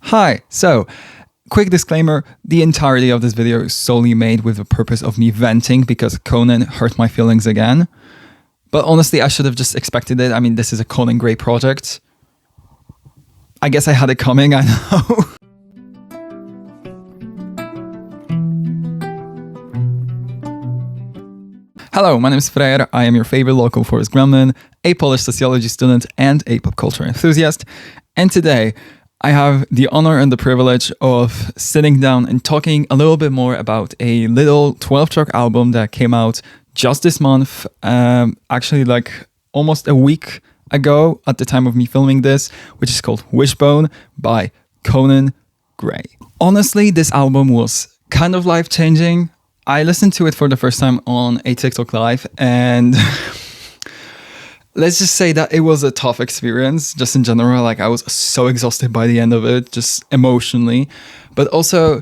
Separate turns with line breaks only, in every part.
Hi, so quick disclaimer, the entirety of this video is solely made with the purpose of me venting because Conan hurt my feelings again. But honestly, I should have just expected it. I mean, this is a Conan Gray project. I guess I had it coming, I know. Hello, my name is Freyr. I am your favorite local forest gremlin, a Polish sociology student, and a pop culture enthusiast. And today, I have the honor and the privilege of sitting down and talking a little bit more about a little 12-track album that came out just this month, actually like almost a week ago at the time of me filming this, which is called Wishbone by Conan Gray. Honestly, this album was kind of life-changing. I listened to it for the first time on a TikTok live, and let's just say that it was a tough experience just in general. Like, I was so exhausted by the end of it, just emotionally, but also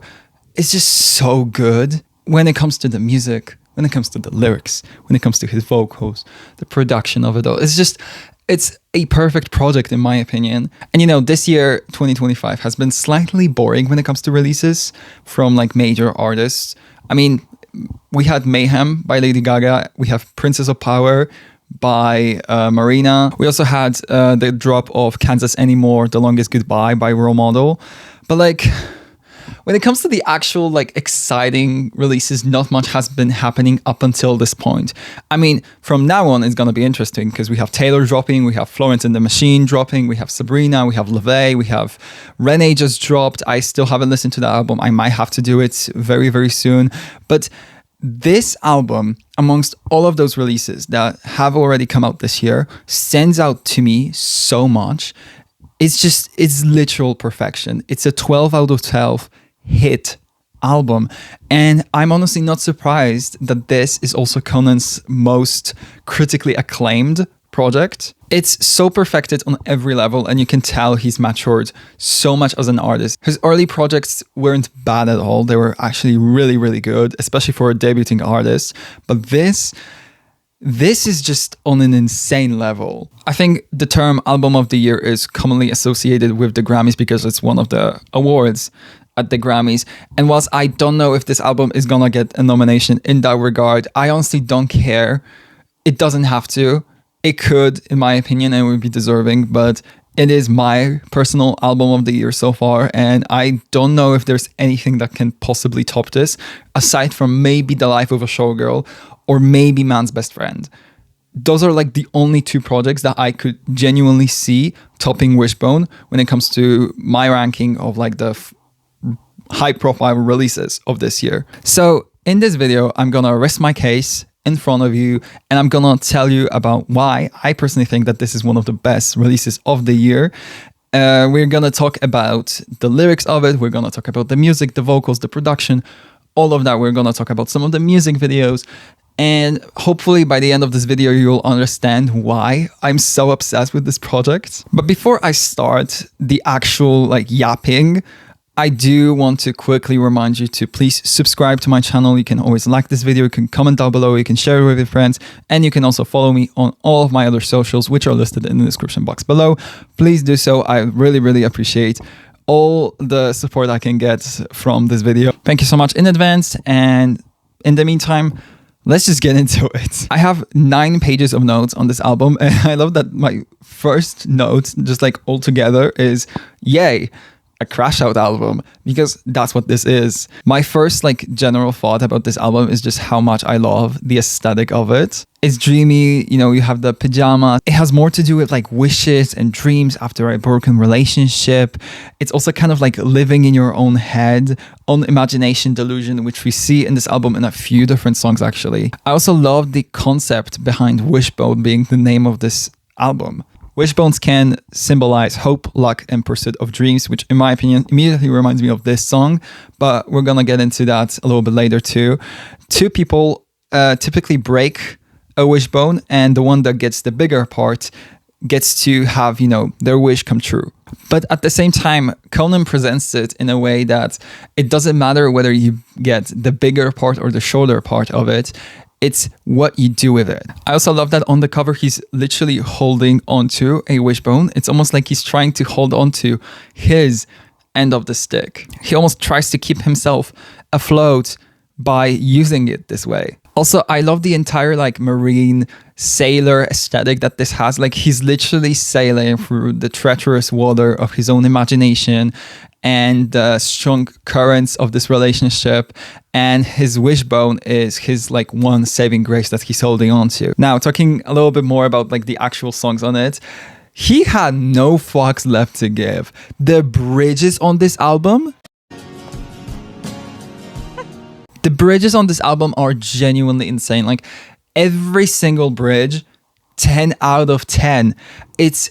it's just so good when it comes to the music, when it comes to the lyrics, when it comes to his vocals, the production of it all. It's a perfect project in my opinion. And you know, this year, 2025, has been slightly boring when it comes to releases from like major artists. I mean, we had Mayhem by Lady Gaga. We have Princess of Power by Marina. We also had the drop of Can't Us Anymore, The Longest Goodbye by Romeo. But like, when it comes to the actual like exciting releases, not much has been happening up until this point. I mean, from now on, it's going to be interesting because we have Taylor dropping, we have Florence and the Machine dropping, we have Sabrina, we have LaVey, we have Renee just dropped. I still haven't listened to the album. I might have to do it very, very soon. But this album, amongst all of those releases that have already come out this year, stands out to me so much. It's literal perfection. It's a 12 out of 12 hit album. And I'm honestly not surprised that this is also Conan's most critically acclaimed project. It's so perfected on every level, and you can tell he's matured so much as an artist. His early projects weren't bad at all. They were actually really, really good, especially for a debuting artist. But this is just on an insane level. I think the term Album of the Year is commonly associated with the Grammys because it's one of the awards at the Grammys. And whilst I don't know if this album is gonna get a nomination in that regard, I honestly don't care. It doesn't have to. It could, in my opinion, and would be deserving, but it is my personal album of the year so far, and I don't know if there's anything that can possibly top this, aside from maybe The Life of a Showgirl or maybe Man's Best Friend. Those are like the only two projects that I could genuinely see topping Wishbone when it comes to my ranking of like the high-profile releases of this year. So in this video, I'm gonna rest my case in front of you, and I'm gonna tell you about why I personally think that this is one of the best releases of the year. We're gonna talk about the lyrics of it, we're gonna talk about the music, the vocals, the production, all of that. We're gonna talk about some of the music videos, and hopefully by the end of this video, you'll understand why I'm so obsessed with this project. But before I start the actual like yapping, I do want to quickly remind you to please subscribe to my channel. You can always like this video, you can comment down below, you can share it with your friends, and you can also follow me on all of my other socials, which are listed in the description box below. Please do so. I really, really appreciate all the support I can get from this video. Thank you so much in advance, and in the meantime, let's just get into it. I have 9 pages of notes on this album, and I love that my first note, just like all together, is yay, a crash out album, because that's what this is. My first like general thought about this album is just how much I love the aesthetic of it. It's dreamy, you know, you have the pajama. It has more to do with like wishes and dreams after a broken relationship. It's also kind of like living in your own head, own imagination delusion, which we see in this album in a few different songs actually. I also love the concept behind Wishbone being the name of this album. Wishbones can symbolize hope, luck, and pursuit of dreams, which in my opinion immediately reminds me of this song, but we're gonna get into that a little bit later too. Two people typically break a wishbone, and the one that gets the bigger part gets to have, you know, their wish come true. But at the same time, Conan presents it in a way that it doesn't matter whether you get the bigger part or the shorter part of it. It's what you do with it. I also love that on the cover, he's literally holding onto a wishbone. It's almost like he's trying to hold onto his end of the stick. He almost tries to keep himself afloat by using it this way. Also, I love the entire like marine sailor aesthetic that this has. Like he's literally sailing through the treacherous water of his own imagination and the strong currents of this relationship. And his wishbone is his like one saving grace that he's holding on to. Now, talking a little bit more about like the actual songs on it, he had no fucks left to give. The bridges on this album, the bridges on this album are genuinely insane. Like every single bridge, 10 out of 10. It's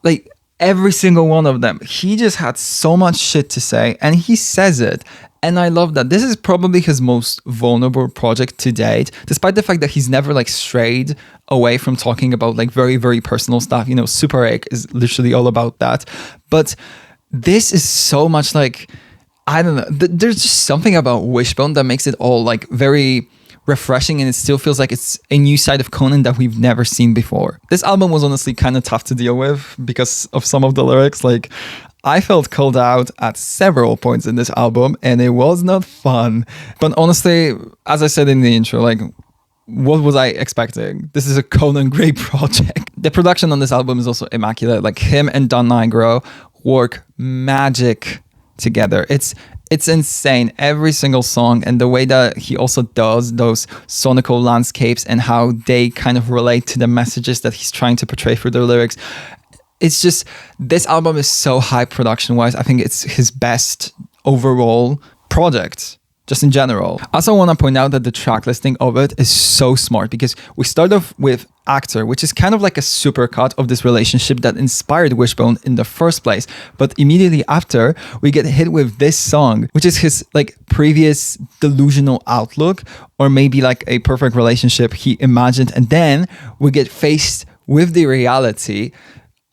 like every single one of them. He just had so much shit to say and he says it. And I love that. This is probably his most vulnerable project to date, despite the fact that he's never like strayed away from talking about like very, very personal stuff. You know, Super 8 is literally all about that. But this is so much like, I don't know. There's just something about Wishbone that makes it all like very refreshing, and it still feels like it's a new side of Conan that we've never seen before. This album was honestly kind of tough to deal with because of some of the lyrics. Like I felt called out at several points in this album and it was not fun. But honestly, as I said in the intro, like what was I expecting? This is a Conan Gray project. The production on this album is also immaculate. Like him and Don Nigro work magic together. It's insane, every single song, and the way that he also does those sonical landscapes and how they kind of relate to the messages that he's trying to portray through their lyrics. It's just, this album is so high production wise. I think it's his best overall project, just in general. I also want to point out that the track listing of it is so smart because we start off with Actor, which is kind of like a supercut of this relationship that inspired Wishbone in the first place. But immediately after, we get hit with this song, which is his like previous delusional outlook, or maybe like a perfect relationship he imagined. And then we get faced with the reality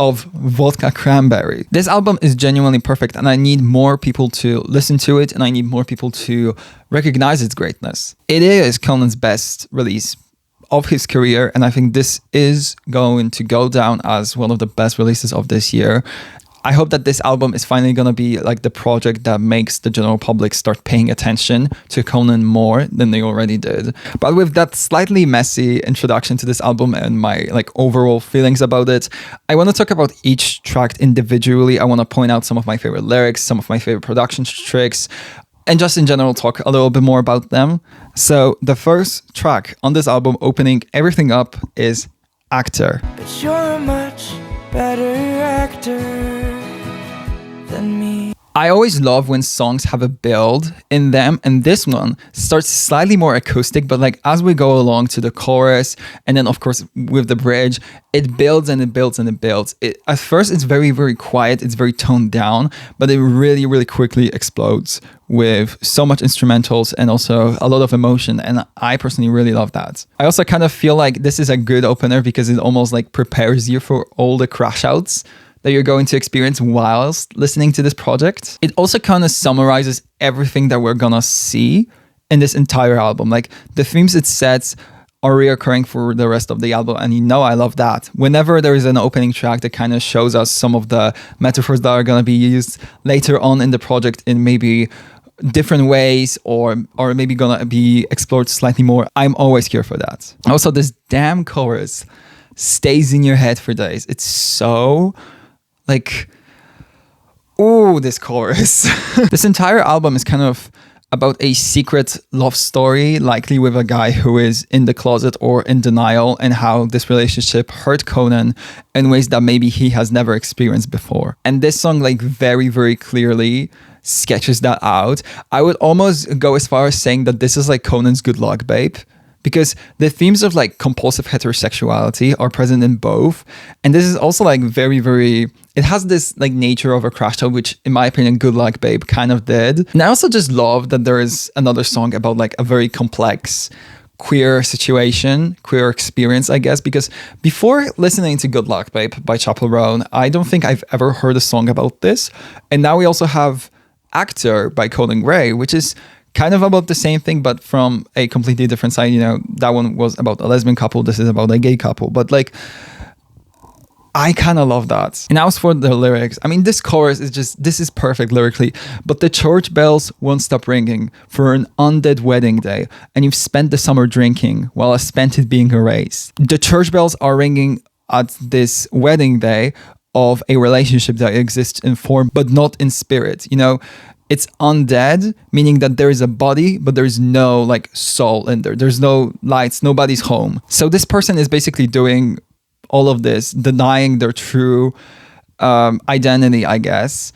of Vodka Cranberry. This album is genuinely perfect and I need more people to listen to it and I need more people to recognize its greatness. It is Conan's best release of his career and I think this is going to go down as one of the best releases of this year. I hope that this album is finally going to be like the project that makes the general public start paying attention to Conan more than they already did. But with that slightly messy introduction to this album and my like overall feelings about it, I want to talk about each track individually. I want to point out some of my favorite lyrics, some of my favorite production tricks, and just in general talk a little bit more about them. So the first track on this album opening everything up is Actor.
But you're a much better actor than me.
I always love when songs have a build in them, and this one starts slightly more acoustic, but like as we go along to the chorus and then of course with the bridge, it builds and it builds and it builds. At first it's very, very quiet, it's very toned down, but it really, really quickly explodes with so much instrumentals and also a lot of emotion, and I personally really love that. I also kind of feel like this is a good opener because it almost like prepares you for all the crash outs that you're going to experience whilst listening to this project. It also kind of summarizes everything that we're gonna see in this entire album. Like the themes it sets are reoccurring for the rest of the album, and you know I love that. Whenever there is an opening track that kind of shows us some of the metaphors that are gonna be used later on in the project in maybe different ways or maybe gonna be explored slightly more, I'm always here for that. Also, this damn chorus stays in your head for days. It's so like, ooh, this chorus. This entire album is kind of about a secret love story, likely with a guy who is in the closet or in denial, and how this relationship hurt Conan in ways that maybe he has never experienced before. And this song like very, very clearly sketches that out. I would almost go as far as saying that this is like Conan's Good Luck Babe, because the themes of like compulsive heterosexuality are present in both. And this is also like very, very, it has this like nature of a crash out, which in my opinion, Good Luck Babe kind of did. And I also just love that there is another song about like a very complex queer situation, queer experience, I guess, because before listening to Good Luck Babe by Chappell Roan, I don't think I've ever heard a song about this. And now we also have Actor by Conan Gray, which is kind of about the same thing, but from a completely different side. You know, that one was about a lesbian couple. This is about a gay couple. But like, I kind of love that. And as for the lyrics, I mean, this chorus is just, this is perfect lyrically. But the church bells won't stop ringing for an undead wedding day, and you've spent the summer drinking while I spent it being erased. The church bells are ringing at this wedding day of a relationship that exists in form, but not in spirit. You know, it's undead, meaning that there is a body, but there's no like soul in there. There's no lights, nobody's home. So this person is basically doing all of this, denying their true identity, I guess.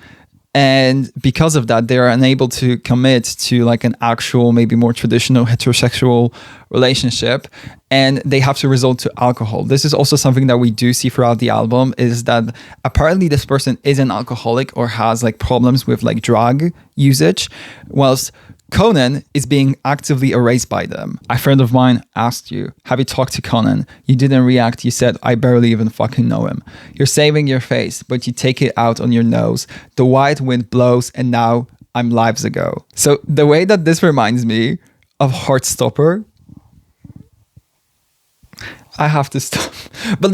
And because of that, they're unable to commit to like an actual, maybe more traditional heterosexual relationship. And they have to resort to alcohol. This is also something that we do see throughout the album, is that apparently this person is an alcoholic or has like problems with like drug usage, whilst Conan is being actively erased by them. A friend of mine asked you, have you talked to Conan? You didn't react. You said, I barely even fucking know him. You're saving your face, but you take it out on your nose. The white wind blows and now I'm lives ago. So the way that this reminds me of Heartstopper, I have to stop. But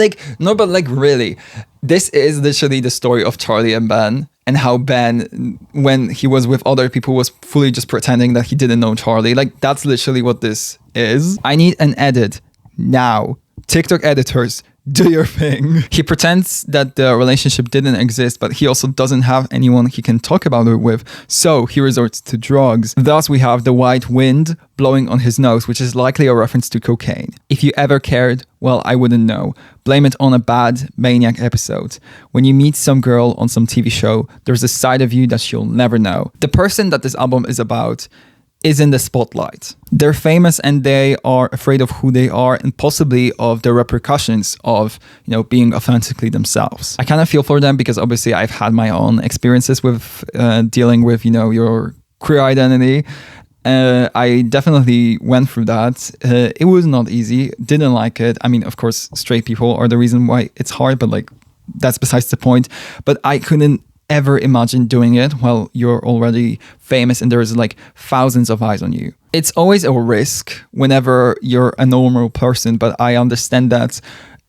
really, this is literally the story of Charlie and Ben, and how Ben, when he was with other people, was fully just pretending that he didn't know Charlie. Like, that's literally what this is. I need an edit now. TikTok editors, do your thing. He pretends that the relationship didn't exist, but he also doesn't have anyone he can talk about it with, so he resorts to drugs. Thus, we have the white wind blowing on his nose, which is likely a reference to cocaine. If you ever cared, well, I wouldn't know. Blame it on a bad maniac episode. When you meet some girl on some TV show, there's a side of you that she'll never know. The person that this album is about is in the spotlight. They're famous and they are afraid of who they are and possibly of the repercussions of, you know, being authentically themselves. I kind of feel for them because obviously I've had my own experiences with dealing with, you know, your queer identity. I definitely went through that. It was not easy. Didn't like it. I mean, of course, straight people are the reason why it's hard, but like, that's besides the point. But I couldn't ever imagine doing it while you're already famous and there's like thousands of eyes on you. It's always a risk whenever you're a normal person, but I understand that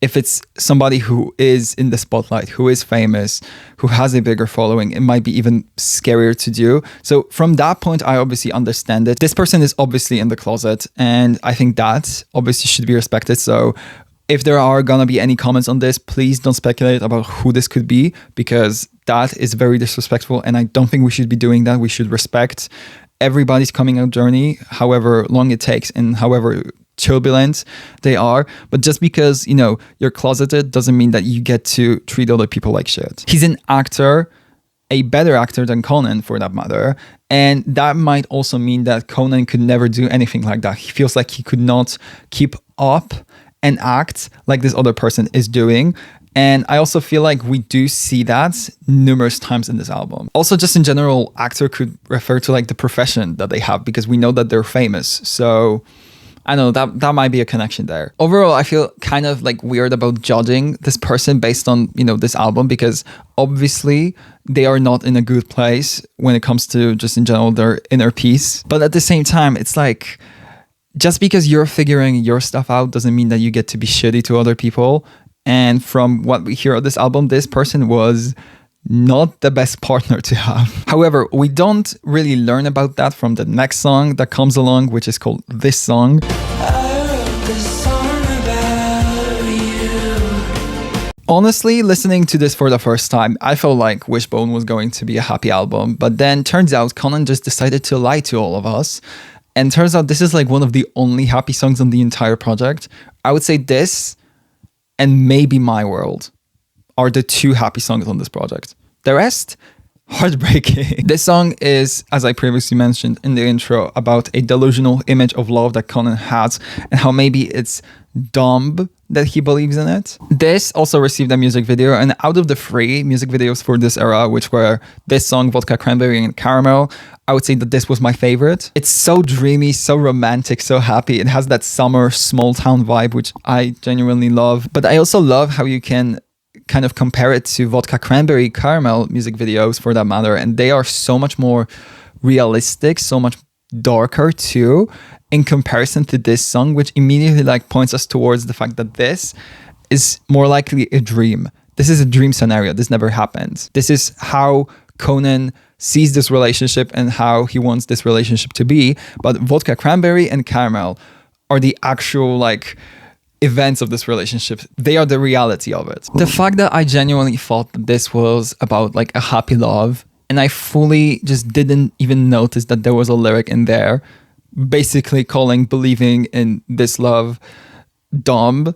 if it's somebody who is in the spotlight, who is famous, who has a bigger following, it might be even scarier to do. So from that point, I obviously understand it. This person is obviously in the closet, and I think that obviously should be respected. So if there are gonna be any comments on this, please don't speculate about who this could be, because that is very disrespectful, and I don't think we should be doing that. We should respect everybody's coming out journey, however long it takes and however turbulent they are. But just because, you know, you're closeted doesn't mean that you get to treat other people like shit. He's an actor, a better actor than Conan for that matter. And that might also mean that Conan could never do anything like that. He feels like he could not keep up and act like this other person is doing. And I also feel like we do see that numerous times in this album. Also, just in general, actor could refer to like the profession that they have, because we know that they're famous. So I don't know, that might be a connection there. Overall, I feel kind of like weird about judging this person based on, you know, this album, because obviously they are not in a good place when it comes to just in general their inner peace. But at the same time, it's like, just because you're figuring your stuff out doesn't mean that you get to be shitty to other people. And from what we hear of this album, this person was not the best partner to have. However, we don't really learn about that from the next song that comes along, which is called This Song. Honestly, listening to this for the first time, I felt like Wishbone was going to be a happy album, but then turns out Conan just decided to lie to all of us. And turns out this is like one of the only happy songs on the entire project. I would say this and maybe My World are the two happy songs on this project. The rest, heartbreaking. This song is, as I previously mentioned in the intro, about a delusional image of love that Conan has and how maybe it's dumb that he believes in it. This also received a music video, and out of the 3 music videos for this era, which were this song, Vodka, Cranberry, and Caramel, I would say that this was my favorite. It's so dreamy, so romantic, so happy. It has that summer small town vibe, which I genuinely love. But I also love how you can kind of compare it to Vodka, Cranberry, Caramel music videos for that matter. And they are so much more realistic, so much darker too, in comparison to this song, which immediately like points us towards the fact that this is more likely a dream. this is a dream scenario. This never happened. This is how Conan sees this relationship and how he wants this relationship to be. But vodka, cranberry, and caramel are the actual like events of this relationship. They are the reality of it. The fact that I genuinely thought that this was about like a happy love, and I fully just didn't even notice that there was a lyric in there basically calling believing in this love dumb.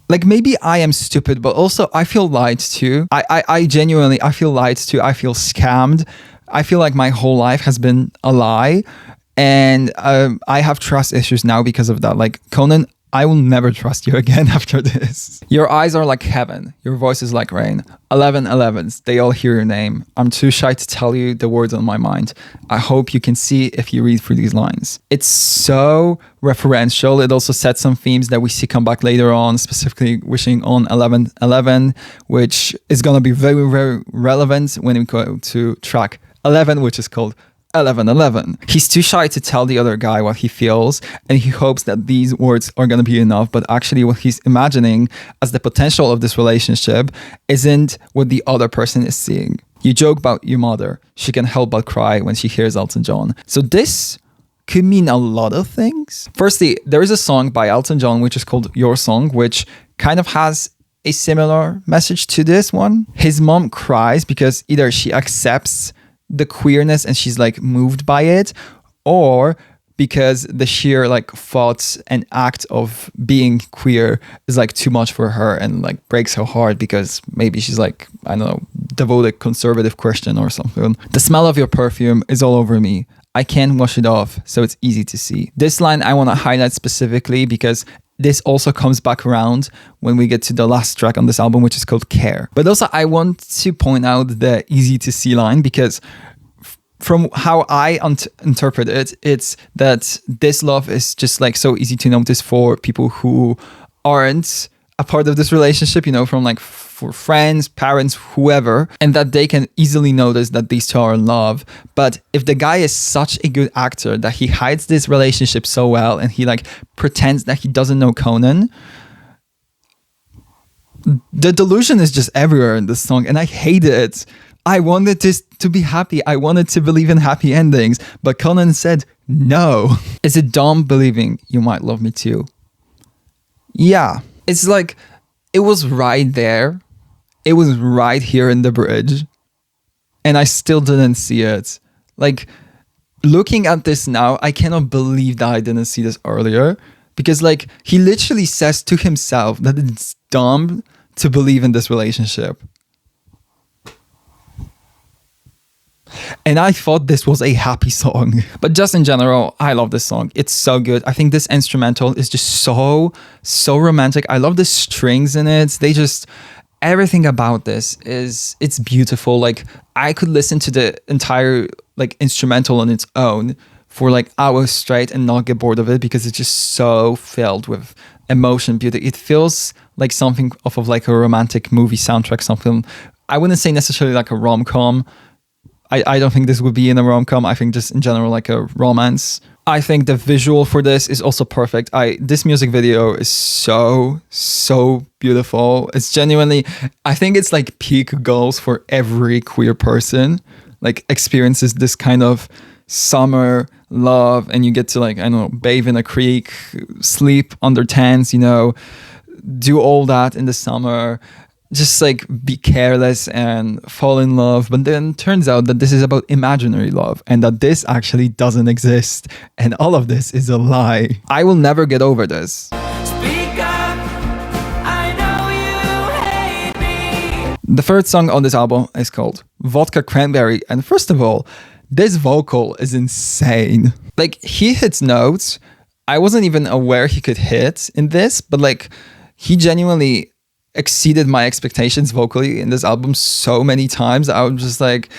Like, maybe I am stupid, but also I feel lied to. I genuinely, I feel lied to. I feel scammed. I feel like my whole life has been a lie. And I have trust issues now because of that. Like, Conan, I will never trust you again after this. Your eyes are like heaven. Your voice is like rain. 11 11s, they all hear your name. I'm too shy to tell you the words on my mind. I hope you can see if you read through these lines. It's so referential. It also sets some themes that we see come back later on, specifically wishing on 11 11, which is going to be very, very relevant when we go to track 11, which is called 11 11. He's too shy to tell the other guy what he feels, and he hopes that these words are going to be enough, but actually what he's imagining as the potential of this relationship isn't what the other person is seeing. You joke about your mother. She can help but cry when she hears Elton John. So this could mean a lot of things. Firstly, there is a song by Elton John which is called Your Song, which kind of has a similar message to this one. His mom cries because either she accepts the queerness and she's like moved by it, or because the sheer like thoughts and act of being queer is like too much for her and like breaks her heart because maybe she's like, I don't know, devoted conservative Christian or something. The smell of your perfume is all over me. I can't wash it off, so it's easy to see. This line I want to highlight specifically because this also comes back around when we get to the last track on this album, which is called Care. But also I want to point out the easy to see line because from how I interpret it, it's that this love is just like so easy to notice for people who aren't a part of this relationship, you know, from like for friends, parents, whoever, and that they can easily notice that these two are in love. But if the guy is such a good actor that he hides this relationship so well and he like pretends that he doesn't know Conan, the delusion is just everywhere in this song and I hate it. I wanted this to be happy. I wanted to believe in happy endings, but Conan said no. Is it dumb believing you might love me too? Yeah. It's like, it was right there. It was right here in the bridge. And I still didn't see it. Like, looking at this now, I cannot believe that I didn't see this earlier. Because like, he literally says to himself that it's dumb to believe in this relationship. And I thought this was a happy song. But just in general, I love this song. It's so good. I think this instrumental is just so romantic. I love the strings in it. They just, everything about this is, it's beautiful. Like, I could listen to the entire like instrumental on its own for like hours straight and not get bored of it because it's just so filled with emotion, beauty. It feels like something off of like a romantic movie soundtrack, something. I wouldn't say necessarily like a rom-com. I don't think this would be in a rom-com. I think just in general like a romance. I think the visual for this is also perfect. This music video is so beautiful. It's genuinely, I think it's like peak goals for every queer person. Like experiences this kind of summer love and you get to like, I don't know, bathe in a creek, sleep under tents, you know, do all that in the summer. Just like be careless and fall in love. But then turns out that this is about imaginary love and that this actually doesn't exist. And all of this is a lie. I will never get over this.
Speak up, I know you hate me.
The third song on this album is called Vodka, Cranberry. And first of all, this vocal is insane. Like, he hits notes I wasn't even aware he could hit in this, but like he genuinely exceeded my expectations vocally in this album so many times. I was just like,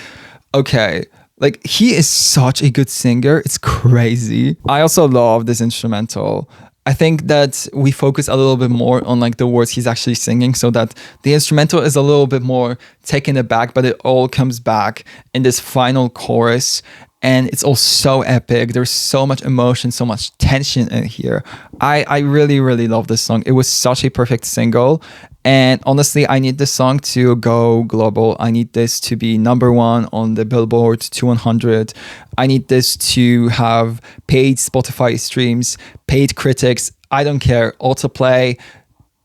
okay, like he is such a good singer. It's crazy. I also love this instrumental. I think that we focus a little bit more on like the words he's actually singing so that the instrumental is a little bit more taken aback, but it all comes back in this final chorus. and it's all so epic. There's so much emotion, so much tension in here. I really, really love this song. It was such a perfect single. And honestly, I need this song to go global. I need this to be #1 on the Billboard 200. I need this to have paid Spotify streams, paid critics. I don't care. Autoplay,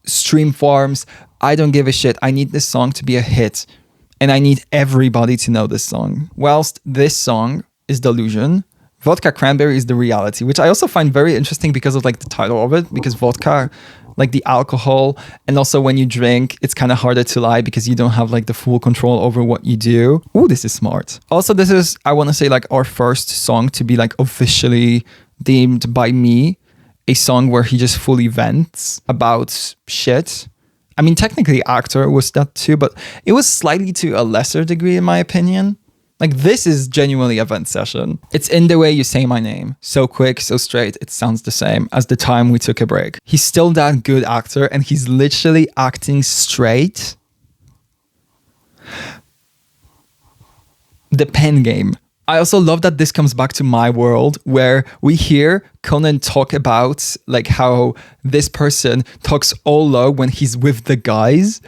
stream farms. I don't give a shit. I need this song to be a hit. And I need everybody to know this song. Whilst this song is Delusion, Vodka Cranberry is the reality, which I also find very interesting because of like the title of it, because vodka, like the alcohol, and also when you drink, it's kind of harder to lie because you don't have like the full control over what you do. Ooh, this is smart. Also, this is, I want to say, like our first song to be like officially deemed by me a song where he just fully vents about shit. I mean, technically Actor was that too, but it was slightly to a lesser degree in my opinion. Like, this is genuinely a vent session. It's in the way you say my name. So quick, so straight, it sounds the same as the time we took a break. He's still that good actor, and he's literally acting straight. The pen game. I also love that this comes back to my world, where we hear Conan talk about like how this person talks all low when he's with the guys.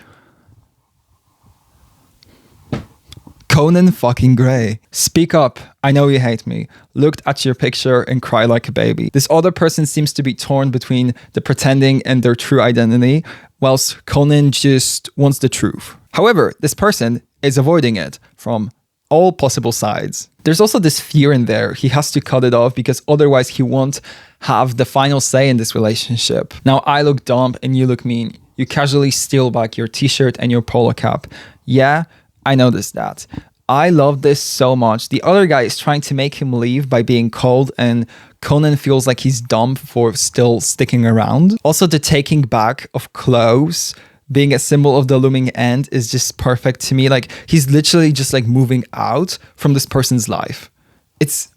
Conan fucking Gray. Speak up. I know you hate me. Looked at your picture and cry like a baby. This other person seems to be torn between the pretending and their true identity, whilst Conan just wants the truth. However, this person is avoiding it from all possible sides. There's also this fear in there. He has to cut it off because otherwise he won't have the final say in this relationship. Now I look dumb and you look mean. You casually steal back your t-shirt and your polo cap. Yeah, I noticed that. I love this so much. The other guy is trying to make him leave by being cold, and Conan feels like he's dumb for still sticking around. Also, the taking back of clothes being a symbol of the looming end is just perfect to me. Like, he's literally just like moving out from this person's life. It's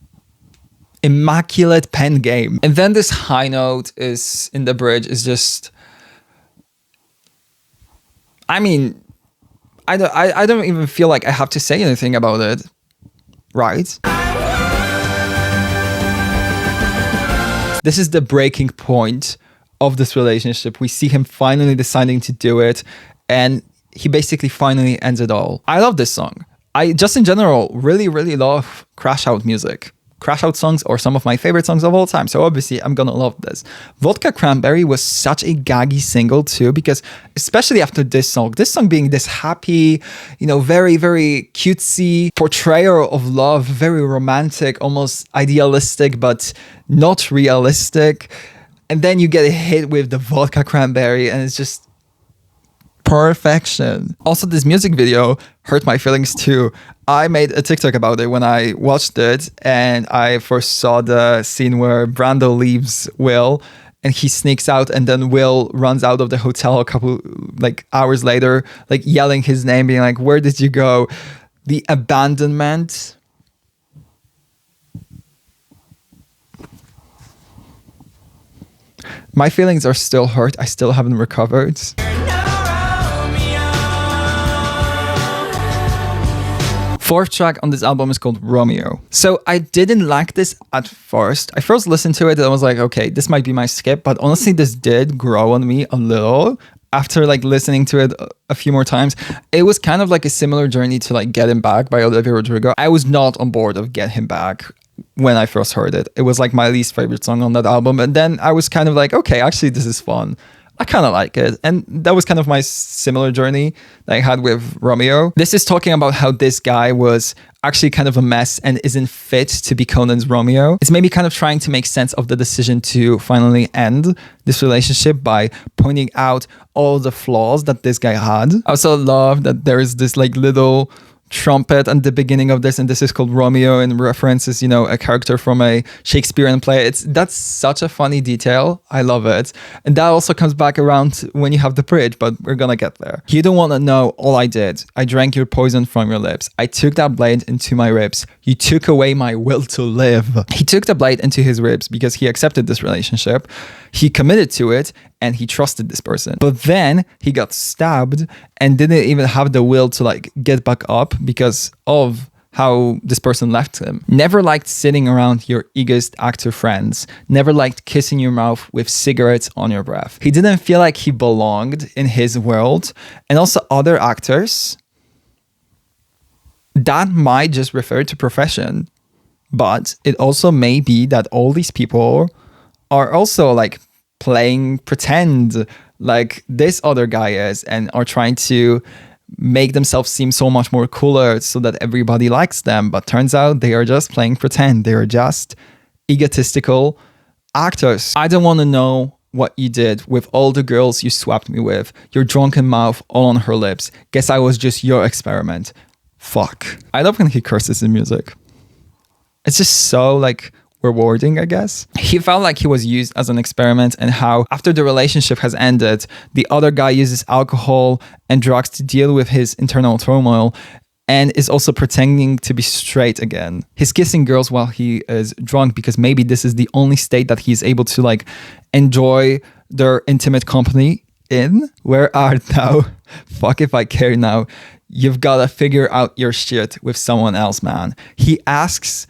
immaculate pen game. And then this high note is in the bridge is just, I mean, I don't even feel like I have to say anything about it, right? This is the breaking point of this relationship. We see him finally deciding to do it, and he basically finally ends it all. I love this song. I just in general really, really love crash out music. Crash out songs are some of my favorite songs of all time, so obviously I'm gonna love this. Vodka Cranberry was such a gaggy single too, because especially after this song being this happy, you know, very, very cutesy portrayal of love, very romantic, almost idealistic, but not realistic. And then you get a hit with the Vodka Cranberry, and it's just perfection. Also, this music video hurt my feelings too. I made a TikTok about it when I watched it, and I first saw the scene where Brando leaves Will and he sneaks out, and then Will runs out of the hotel a couple like hours later, like yelling his name, being like, "Where did you go?" The abandonment. My feelings are still hurt. I still haven't recovered. Fourth track on this album is called Romeo. So I didn't like this at first. I first listened to it and I was like, okay, this might be my skip. But honestly, this did grow on me a little after like listening to it a few more times. It was kind of like a similar journey to like Get Him Back by Olivia Rodrigo. I was not on board of Get Him Back when I first heard it. It was like my least favorite song on that album. And then I was kind of like, okay, actually this is fun. I kind of like it. And that was kind of my similar journey that I had with Romeo. This is talking about how this guy was actually kind of a mess and isn't fit to be Conan's Romeo. It's maybe kind of trying to make sense of the decision to finally end this relationship by pointing out all the flaws that this guy had. I also love that there is this like little trumpet at the beginning of this, and this is called Romeo and references, you know, a character from a Shakespearean play. That's such a funny detail. I love it. And that also comes back around when you have the bridge, but we're gonna get there. You don't want to know all I did. I drank your poison from your lips. I took that blade into my ribs. You took away my will to live. He took the blade into his ribs because he accepted this relationship. He committed to it and he trusted this person. But then he got stabbed and didn't even have the will to like get back up because of how this person left him. Never liked sitting around your egoist actor friends. Never liked kissing your mouth with cigarettes on your breath. He didn't feel like he belonged in his world. And also other actors, that might just refer to profession. But it also may be that all these people are also like playing pretend like this other guy is and are trying to make themselves seem so much more cooler so that everybody likes them. But turns out they are just playing pretend. They are just egotistical actors. I don't want to know what you did with all the girls you swapped me with. Your drunken mouth all on her lips. Guess I was just your experiment. Fuck. I love when he curses in music. It's just so like rewarding, I guess. He felt like he was used as an experiment, and how after the relationship has ended, the other guy uses alcohol and drugs to deal with his internal turmoil and is also pretending to be straight again. He's kissing girls while he is drunk because maybe this is the only state that he's able to like enjoy their intimate company in. Where art thou? Fuck if I care now. You've got to figure out your shit with someone else, man. He asks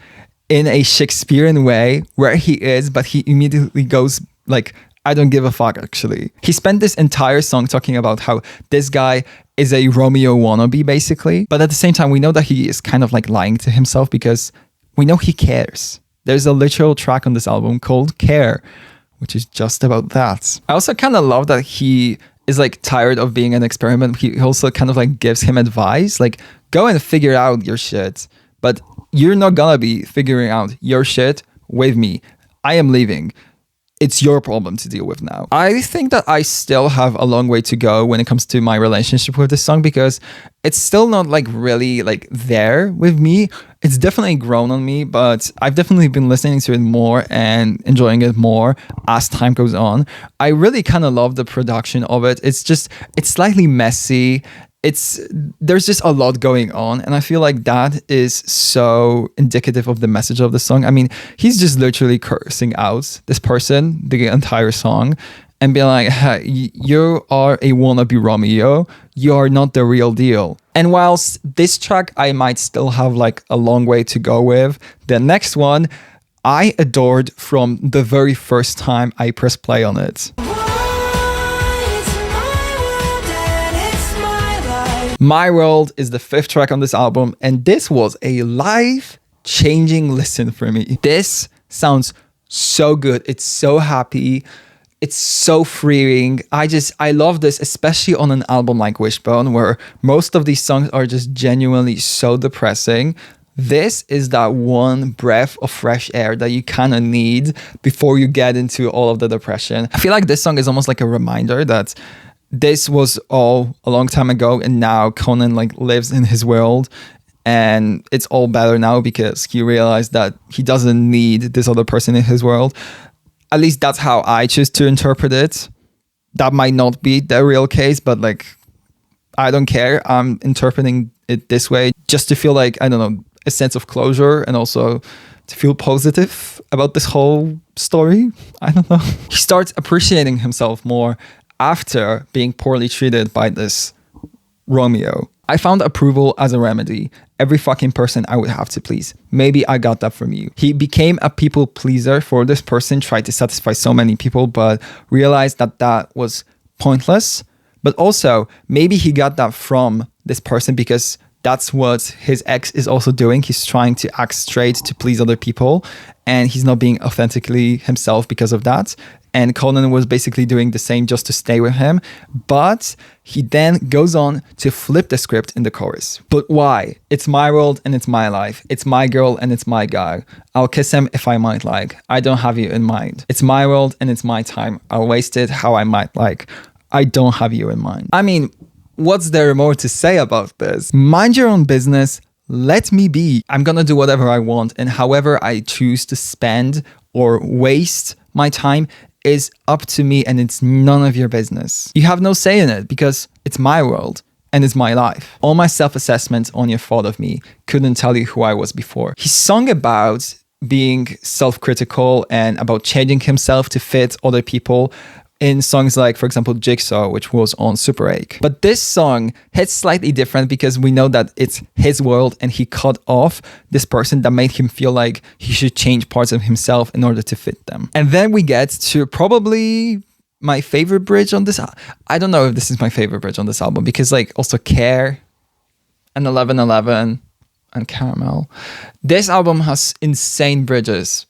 in a Shakespearean way where he is, but he immediately goes like, I don't give a fuck, actually. He spent this entire song talking about how this guy is a Romeo wannabe, basically. But at the same time, we know that he is kind of like lying to himself because we know he cares. There's a literal track on this album called Care, which is just about that. I also kind of love that he is like tired of being an experiment. He also kind of like gives him advice, like go and figure out your shit. But you're not gonna be figuring out your shit with me. I am leaving. It's your problem to deal with now. I think that I still have a long way to go when it comes to my relationship with this song because it's still not like really like there with me. It's definitely grown on me, but I've definitely been listening to it more and enjoying it more as time goes on. I really kind of love the production of it. It's slightly messy. There's just a lot going on, and I feel like that is so indicative of the message of the song. I mean, he's just literally cursing out this person the entire song and being like, hey, you are a wannabe Romeo, you are not the real deal. And whilst this track I might still have like a long way to go with, the next one I adored from the very first time I pressed play on it. My World is the 5th track on this album, and this was a life-changing listen for me. This sounds so good. It's so happy. It's so freeing. I love this, especially on an album like Wishbone, where most of these songs are just genuinely so depressing. This is that one breath of fresh air that you kind of need before you get into all of the depression. I feel like this song is almost like a reminder that this was all a long time ago, and now Conan like lives in his world, and it's all better now because he realized that he doesn't need this other person in his world. At least that's how I choose to interpret it. That might not be the real case, but like, I don't care. I'm interpreting it this way just to feel like, I don't know, a sense of closure, and also to feel positive about this whole story. I don't know. He starts appreciating himself more after being poorly treated by this Romeo. I found approval as a remedy. Every fucking person I would have to please. Maybe I got that from you. He became a people pleaser for this person, tried to satisfy so many people, but realized that that was pointless. But also, maybe he got that from this person because that's what his ex is also doing. He's trying to act straight to please other people, and he's not being authentically himself because of that. And Conan was basically doing the same just to stay with him. But he then goes on to flip the script in the chorus. But why? It's my world and it's my life. It's my girl and it's my guy. I'll kiss him if I might like. I don't have you in mind. It's my world and it's my time. I'll waste it how I might like. I don't have you in mind. I mean, what's there more to say about this? Mind your own business. Let me be. I'm gonna do whatever I want, and however I choose to spend or waste my time is up to me, and it's none of your business. You have no say in it because it's my world and it's my life. All my self-assessment on your thought of me couldn't tell you who I was before. He sung about being self-critical and about changing himself to fit other people in songs like, for example, Jigsaw, which was on Super 8. But this song hits slightly different because we know that it's his world and he cut off this person that made him feel like he should change parts of himself in order to fit them. And then we get to probably my favorite bridge on this. I don't know if this is my favorite bridge on this album because like also Care and 1111 and Caramel. This album has insane bridges.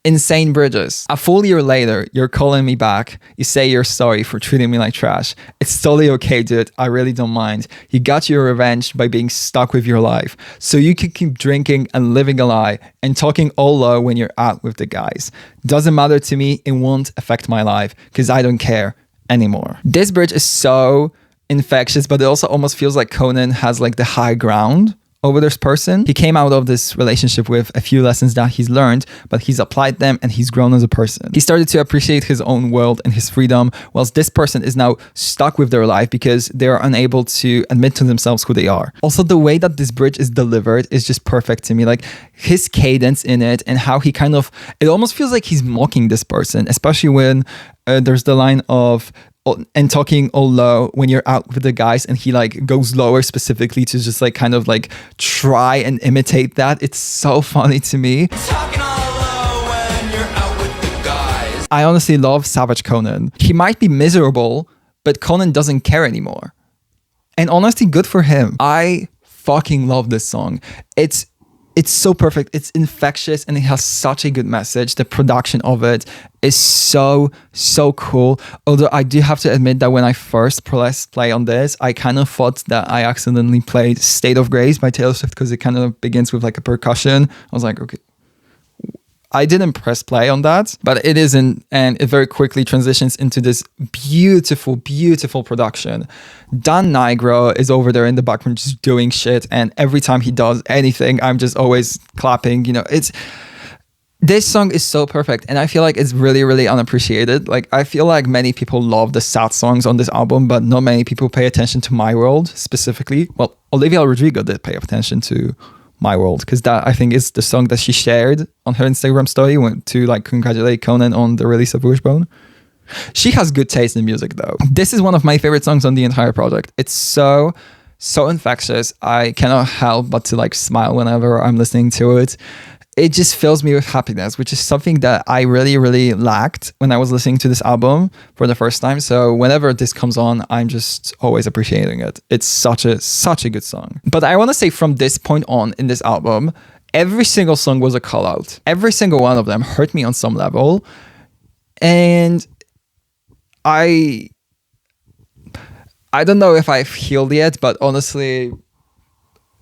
Insane bridges. A full year later, you're calling me back. You say you're sorry for treating me like trash. It's totally okay, dude. I really don't mind. You got your revenge by being stuck with your life. So you can keep drinking and living a lie and talking all low when you're out with the guys. Doesn't matter to me. It won't affect my life because I don't care anymore. This bridge is so infectious, but it also almost feels like Conan has like the high ground over this person. He came out of this relationship with a few lessons that he's learned, but he's applied them and he's grown as a person. He started to appreciate his own world and his freedom, whilst this person is now stuck with their life because they're unable to admit to themselves who they are. Also, the way that this bridge is delivered is just perfect to me. Like his cadence in it and how he kind of, it almost feels like he's mocking this person, especially when there's the line of, and talking all low when you're out with the guys, and he like goes lower specifically to just like kind of like try and imitate that. It's so funny to me.
Talking all low when you're out with the guys.
I honestly love Savage Conan. He might be miserable, but Conan doesn't care anymore. And honestly, good for him. I fucking love this song. It's so perfect. It's infectious and it has such a good message. The production of it is so cool. Although I do have to admit that when I first pressed play on this, I kind of thought that I accidentally played State of Grace by Taylor Swift because it kind of begins with like a percussion. I was like, okay. I didn't press play on that, but it isn't, and it very quickly transitions into this beautiful production. Dan Nigro is over there in the background just doing shit, and every time he does anything, I'm just always clapping. You know, this song is so perfect, and I feel like it's really unappreciated. Like I feel like many people love the sad songs on this album, but not many people pay attention to My World specifically. Well, Olivia Rodrigo did pay attention to My World because that I think is the song that she shared on her Instagram story to like congratulate Conan on the release of Wishbone. She has good taste in music though. This is one of my favorite songs on the entire project. It's so infectious. I cannot help but to like smile whenever I'm listening to it. It just fills me with happiness, which is something that I really lacked when I was listening to this album for the first time. So whenever this comes on, I'm just always appreciating it. It's such a good song. But I want to say from this point on in this album, every single song was a call out. Every single one of them hurt me on some level. And I don't know if I've healed yet, but honestly,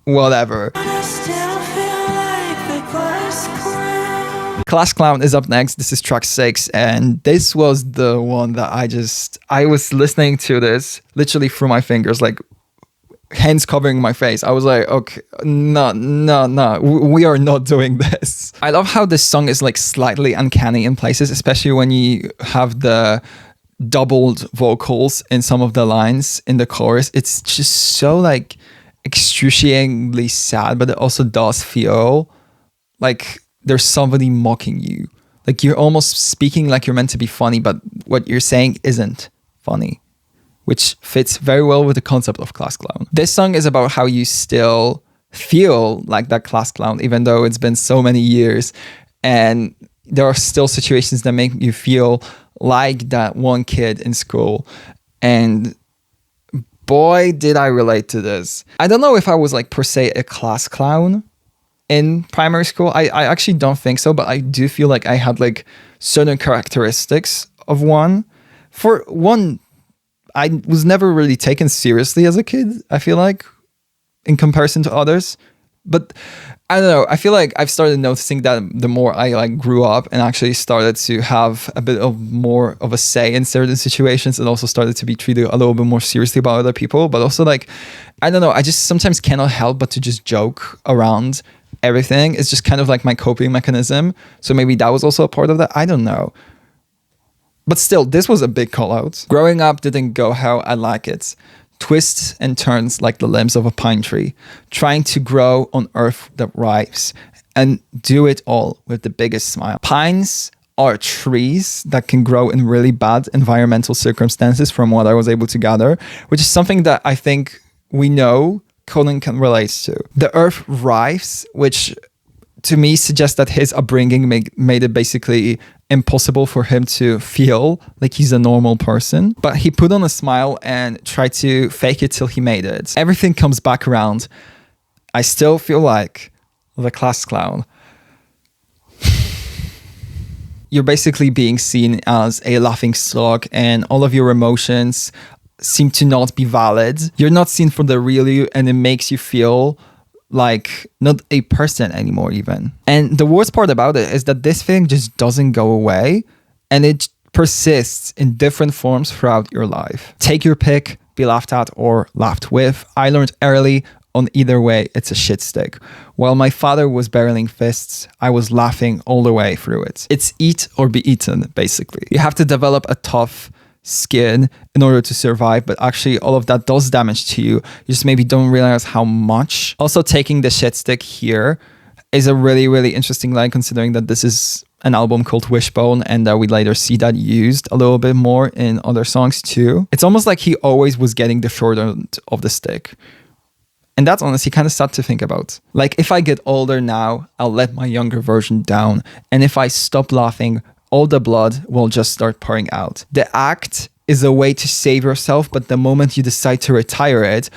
whatever. Class Clown is up next. This is track 6, and this was the one that I was listening to this literally through my fingers, like hands covering my face. I was like, okay, no, we are not doing this. I love how this song is like slightly uncanny in places, especially when you have the doubled vocals in some of the lines in the chorus. It's just so like excruciatingly sad, but it also does feel like there's somebody mocking you. Like you're almost speaking like you're meant to be funny, but what you're saying isn't funny, which fits very well with the concept of Class Clown. This song is about how you still feel like that class clown, even though it's been so many years, and there are still situations that make you feel like that one kid in school. And boy, did I relate to this. I don't know if I was like per se a class clown in primary school. I actually don't think so, but I do feel like I had like certain characteristics of one. For one, I was never really taken seriously as a kid, I feel like, in comparison to others. But I don't know, I feel like I've started noticing that the more I like grew up and actually started to have a bit of more of a say in certain situations, and also started to be treated a little bit more seriously by other people. But also like, I don't know, I just sometimes cannot help but to just joke around everything. It's just kind of like my coping mechanism. So maybe that was also a part of that. I don't know. But still, this was a big call out. Growing up didn't go how I like it. Twists and turns like the limbs of a pine tree, trying to grow on earth that rives, and do it all with the biggest smile. Pines are trees that can grow in really bad environmental circumstances, from what I was able to gather, which is something that I think we know Conan can relate to. The earth writhes, which to me suggests that his upbringing made it basically impossible for him to feel like he's a normal person. But he put on a smile and tried to fake it till he made it. Everything comes back around. I still feel like the class clown. You're basically being seen as a laughing stock, and all of your emotions seem to not be valid. You're not seen for the real you, and it makes you feel like not a person anymore even. And the worst part about it is that this feeling just doesn't go away, and it persists in different forms throughout your life. Take your pick, be laughed at or laughed with. I learned early on either way, it's a shit stick. While my father was barreling fists, I was laughing all the way through it. It's eat or be eaten, basically. You have to develop a tough skin in order to survive, but actually all of that does damage to you. You just maybe don't realize how much. Also, taking the shit stick here is a really, really interesting line, considering that this is an album called Wishbone, and we later see that used a little bit more in other songs too. It's almost like he always was getting the short end of the stick. And that's honestly kind of sad to think about. Like, if I get older now, I'll let my younger version down. And if I stop laughing, all the blood will just start pouring out. The act is a way to save yourself, but the moment you decide to retire it,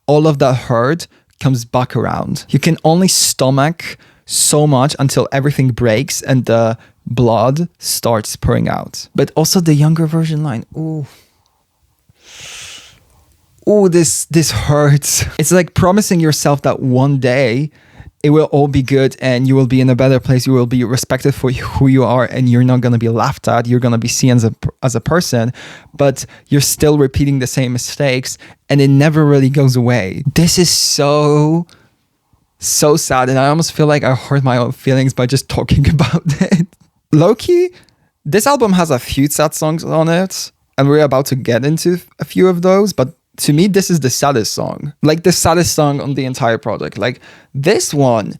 all of that hurt comes back around. You can only stomach so much until everything breaks and the blood starts pouring out. But also the younger version line, ooh. Oh, this hurts. It's like promising yourself that one day it will all be good and you will be in a better place. You will be respected for who you are, and you're not going to be laughed at. You're going to be seen as a person, but you're still repeating the same mistakes and it never really goes away. This is so sad, and I almost feel like I hurt my own feelings by just talking about it. Low-key, this album has a few sad songs on it, and we're about to get into a few of those, but to me, this is the saddest song. Like, the saddest song on the entire project. Like, this one,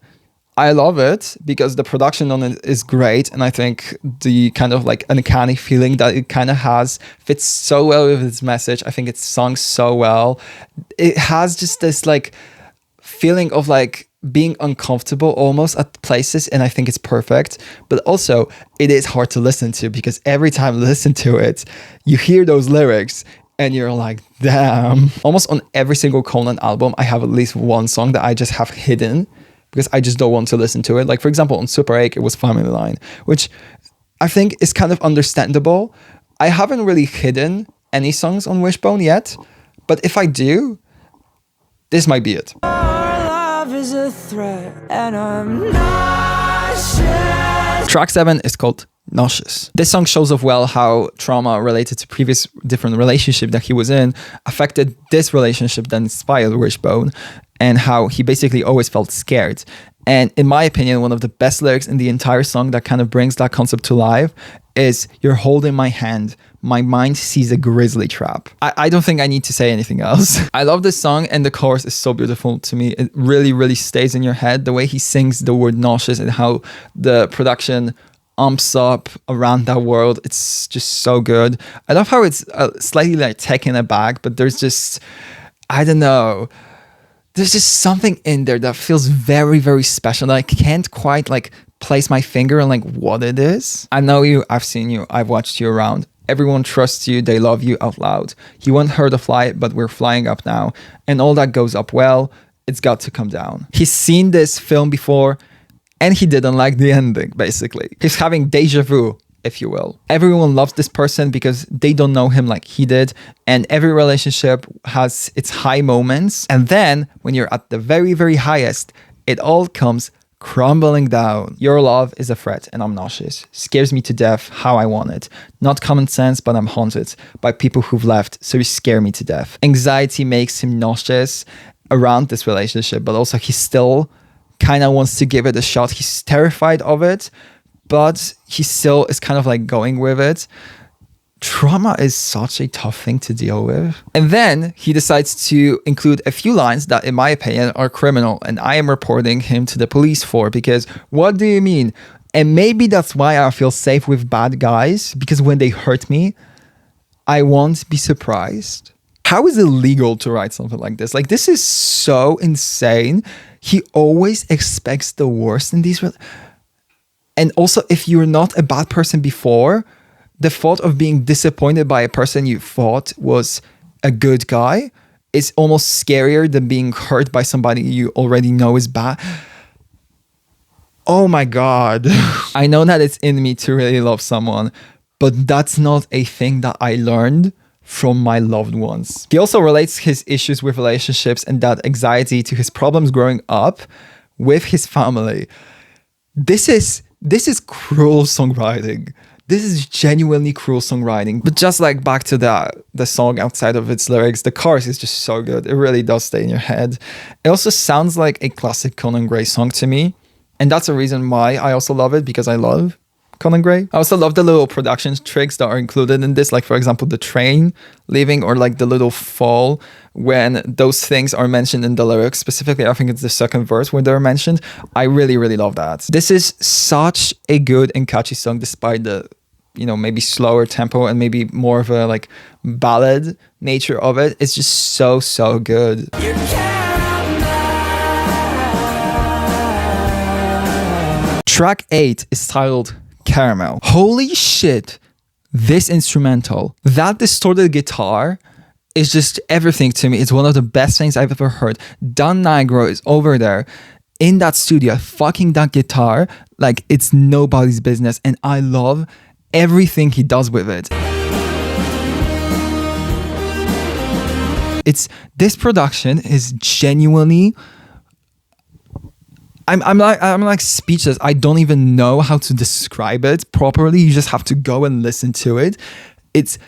I love it because the production on it is great, and I think the kind of like uncanny feeling that it kind of has fits so well with its message. I think it's sung so well. It has just this like feeling of like being uncomfortable almost at places, and I think it's perfect. But also, it is hard to listen to because every time you listen to it, you hear those lyrics and you're like, damn. Almost on every single Conan album, I have at least one song that I just have hidden because I just don't want to listen to it. Like, for example, on Super 8, it was Family Line, which I think is kind of understandable. I haven't really hidden any songs on Wishbone yet, but if I do, this might be it.
Our love is a threat, and I'm nauseous.
Track 7 is called Nauseous. This song shows off well how trauma related to previous different relationship that he was in affected this relationship that inspired Wishbone, and how he basically always felt scared. And in my opinion, one of the best lyrics in the entire song that kind of brings that concept to life is, "You're holding my hand. My mind sees a grizzly trap." I don't think I need to say anything else. I love this song, and the chorus is so beautiful to me. It really, really stays in your head. The way he sings the word nauseous and how the production amps up around that world, it's just so good. I love how it's slightly like taken aback, but there's just, I don't know, there's just something in there that feels very, very special that I can't quite like place my finger on like what it is. I know you, I've seen you, I've watched you around. Everyone trusts you, they love you out loud. You won't hurt a fly, but we're flying up now. And all that goes up well, it's got to come down. He's seen this film before, and he didn't like the ending, basically. He's having deja vu, if you will. Everyone loves this person because they don't know him like he did. And every relationship has its high moments. And then, when you're at the very, very highest, it all comes crumbling down. Your love is a threat, and I'm nauseous. Scares me to death how I want it. Not common sense, but I'm haunted by people who've left, so you scare me to death. Anxiety makes him nauseous around this relationship, but also he still kind of wants to give it a shot. He's terrified of it, but he still is kind of like going with it. Trauma is such a tough thing to deal with. And then he decides to include a few lines that, in my opinion, are criminal, and I am reporting him to the police for, because what do you mean? And maybe that's why I feel safe with bad guys, because when they hurt me, I won't be surprised. How is it legal to write something like this? Like, this is so insane. He always expects the worst in these. And also, if you're not a bad person before, the thought of being disappointed by a person you thought was a good guy is almost scarier than being hurt by somebody you already know is bad. Oh my God. I know that it's in me to really love someone, but that's not a thing that I learned from my loved ones. He also relates his issues with relationships and that anxiety to his problems growing up with his family. This is cruel songwriting. This is genuinely cruel songwriting. But just like back to the song outside of its lyrics, the chorus is just so good. It really does stay in your head. It also sounds like a classic Conan Gray song to me. And that's a reason why I also love it, because I love Conan Gray. I also love the little production tricks that are included in this, like for example the train leaving, or like the little fall when those things are mentioned in the lyrics. Specifically, I think it's the second verse when they're mentioned. I really, really love that. This is such a good and catchy song, despite the, you know, maybe slower tempo and maybe more of a like ballad nature of it. It's just so good. Track 8 is titled Caramel. Holy shit, this instrumental, that distorted guitar is just everything to me. It's one of the best things I've ever heard. Dan Nigro is over there in that studio fucking that guitar like it's nobody's business, and I love everything he does with it. This production is genuinely, I'm like speechless. I don't even know how to describe it properly. You just have to go and listen to it. It's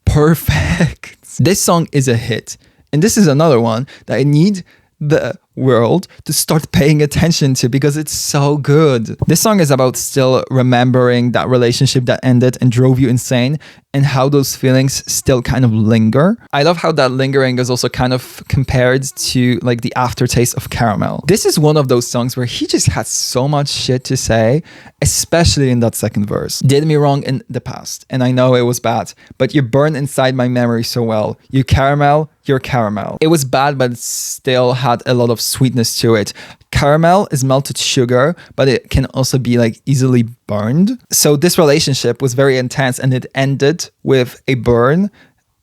perfect. This song is a hit. And this is another one that I need the world to start paying attention to because it's so good. This song is about still remembering that relationship that ended and drove you insane, and how those feelings still kind of linger. I love how that lingering is also kind of compared to like the aftertaste of Caramel. This is one of those songs where he just had so much shit to say, especially in that second verse. Did me wrong in the past, and I know it was bad, but you burn inside my memory so well. You caramel, you're caramel. It was bad, but it still had a lot of sweetness to it. Caramel is melted sugar, but it can also be like easily burned. So this relationship was very intense, and it ended with a burn.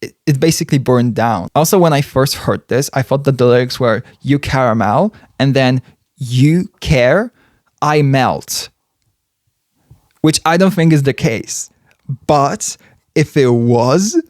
It basically burned down. Also, when I first heard this, I thought that the lyrics were you caramel and then you care, I melt, which I don't think is the case. But if it was,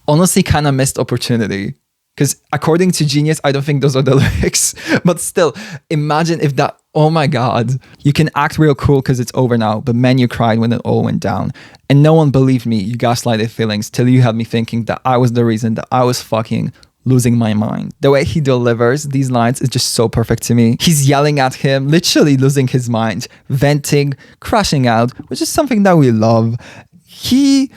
honestly kind of missed opportunity. Because according to Genius, I don't think those are the lyrics. But still, imagine if that, oh my God, you can act real cool because it's over now, but man, you cried when it all went down. And no one believed me. You gaslighted feelings till you had me thinking that I was the reason that I was fucking losing my mind. The way he delivers these lines is just so perfect to me. He's yelling at him, literally losing his mind, venting, crashing out, which is something that we love. He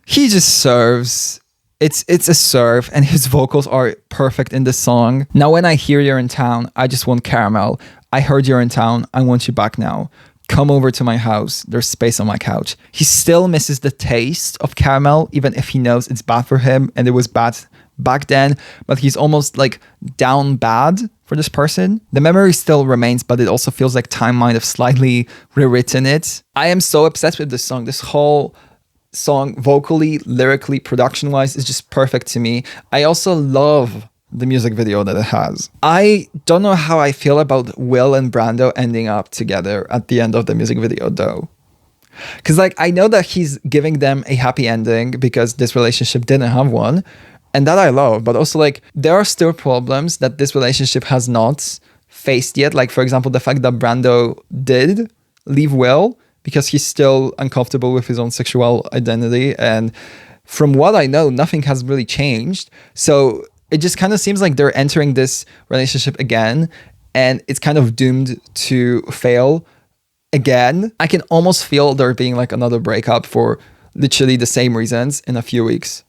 just serves. It's a serve, and his vocals are perfect in this song. Now when I hear you're in town, I just want caramel. I heard you're in town, I want you back now. Come over to my house, there's space on my couch. He still misses the taste of caramel, even if he knows it's bad for him, and it was bad back then, but he's almost like down bad for this person. The memory still remains, but it also feels like time might have slightly rewritten it. I am so obsessed with this song. This whole song, vocally, lyrically, production-wise, is just perfect to me. I also love the music video that it has. I don't know how I feel about Will and Brando ending up together at the end of the music video though. Because like, I know that he's giving them a happy ending because this relationship didn't have one, and that I love, but also like, there are still problems that this relationship has not faced yet. Like for example, the fact that Brando did leave Will because he's still uncomfortable with his own sexual identity. And from what I know, nothing has really changed. So it just kind of seems like they're entering this relationship again, and it's kind of doomed to fail again. I can almost feel there being like another breakup for literally the same reasons in a few weeks.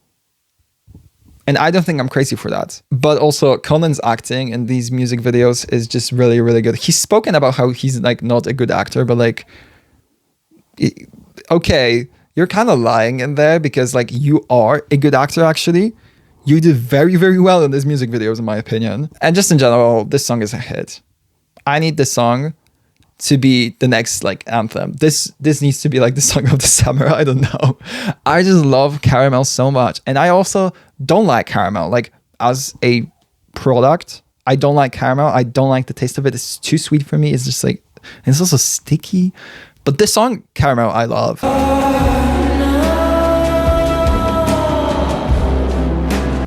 And I don't think I'm crazy for that. But also Conan's acting in these music videos is just really, really good. He's spoken about how he's like not a good actor, but like, okay, you're kind of lying in there because like you are a good actor actually. You did very, very well in these music videos in my opinion. And just in general, this song is a hit. I need this song to be the next like anthem. This needs to be like the song of the summer. I don't know. I just love Caramel so much. And I also don't like caramel. Like as a product, I don't like caramel. I don't like the taste of it. It's too sweet for me. It's just like, it's also sticky. But this song, Caramel, I love.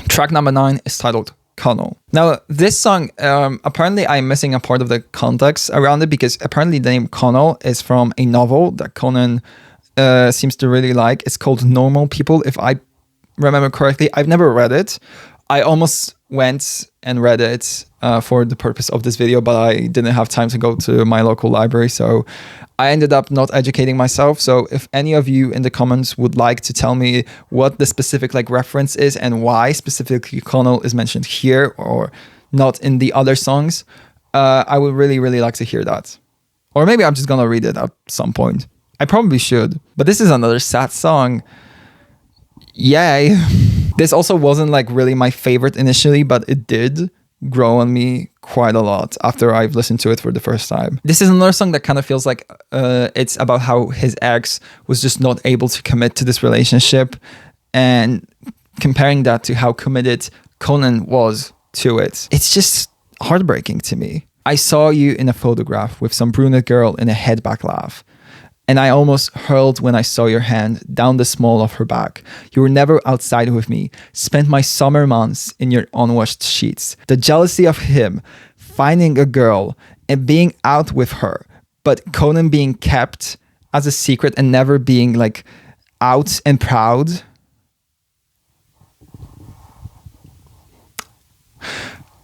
Track number 9 is titled Connell. Now, this song, apparently I'm missing a part of the context around it because apparently the name Connell is from a novel that Conan seems to really like. It's called Normal People, if I remember correctly. I've never read it. I almost went and read it for the purpose of this video, but I didn't have time to go to my local library, so I ended up not educating myself. So if any of you in the comments would like to tell me what the specific like reference is and why specifically Connell is mentioned here or not in the other songs, I would really, really like to hear that. Or maybe I'm just gonna read it at some point. I probably should. But this is another sad song. Yay. This also wasn't like really my favorite initially, but it did grow on me quite a lot after I've listened to it for the first time. This is another song that kind of feels like it's about how his ex was just not able to commit to this relationship, and comparing that to how committed Conan was to it. It's just heartbreaking to me. I saw you in a photograph with some brunette girl in a headback laugh, and I almost hurled when I saw your hand down the small of her back. You were never outside with me, spent my summer months in your unwashed sheets. The jealousy of him finding a girl and being out with her, but Conan being kept as a secret and never being like out and proud.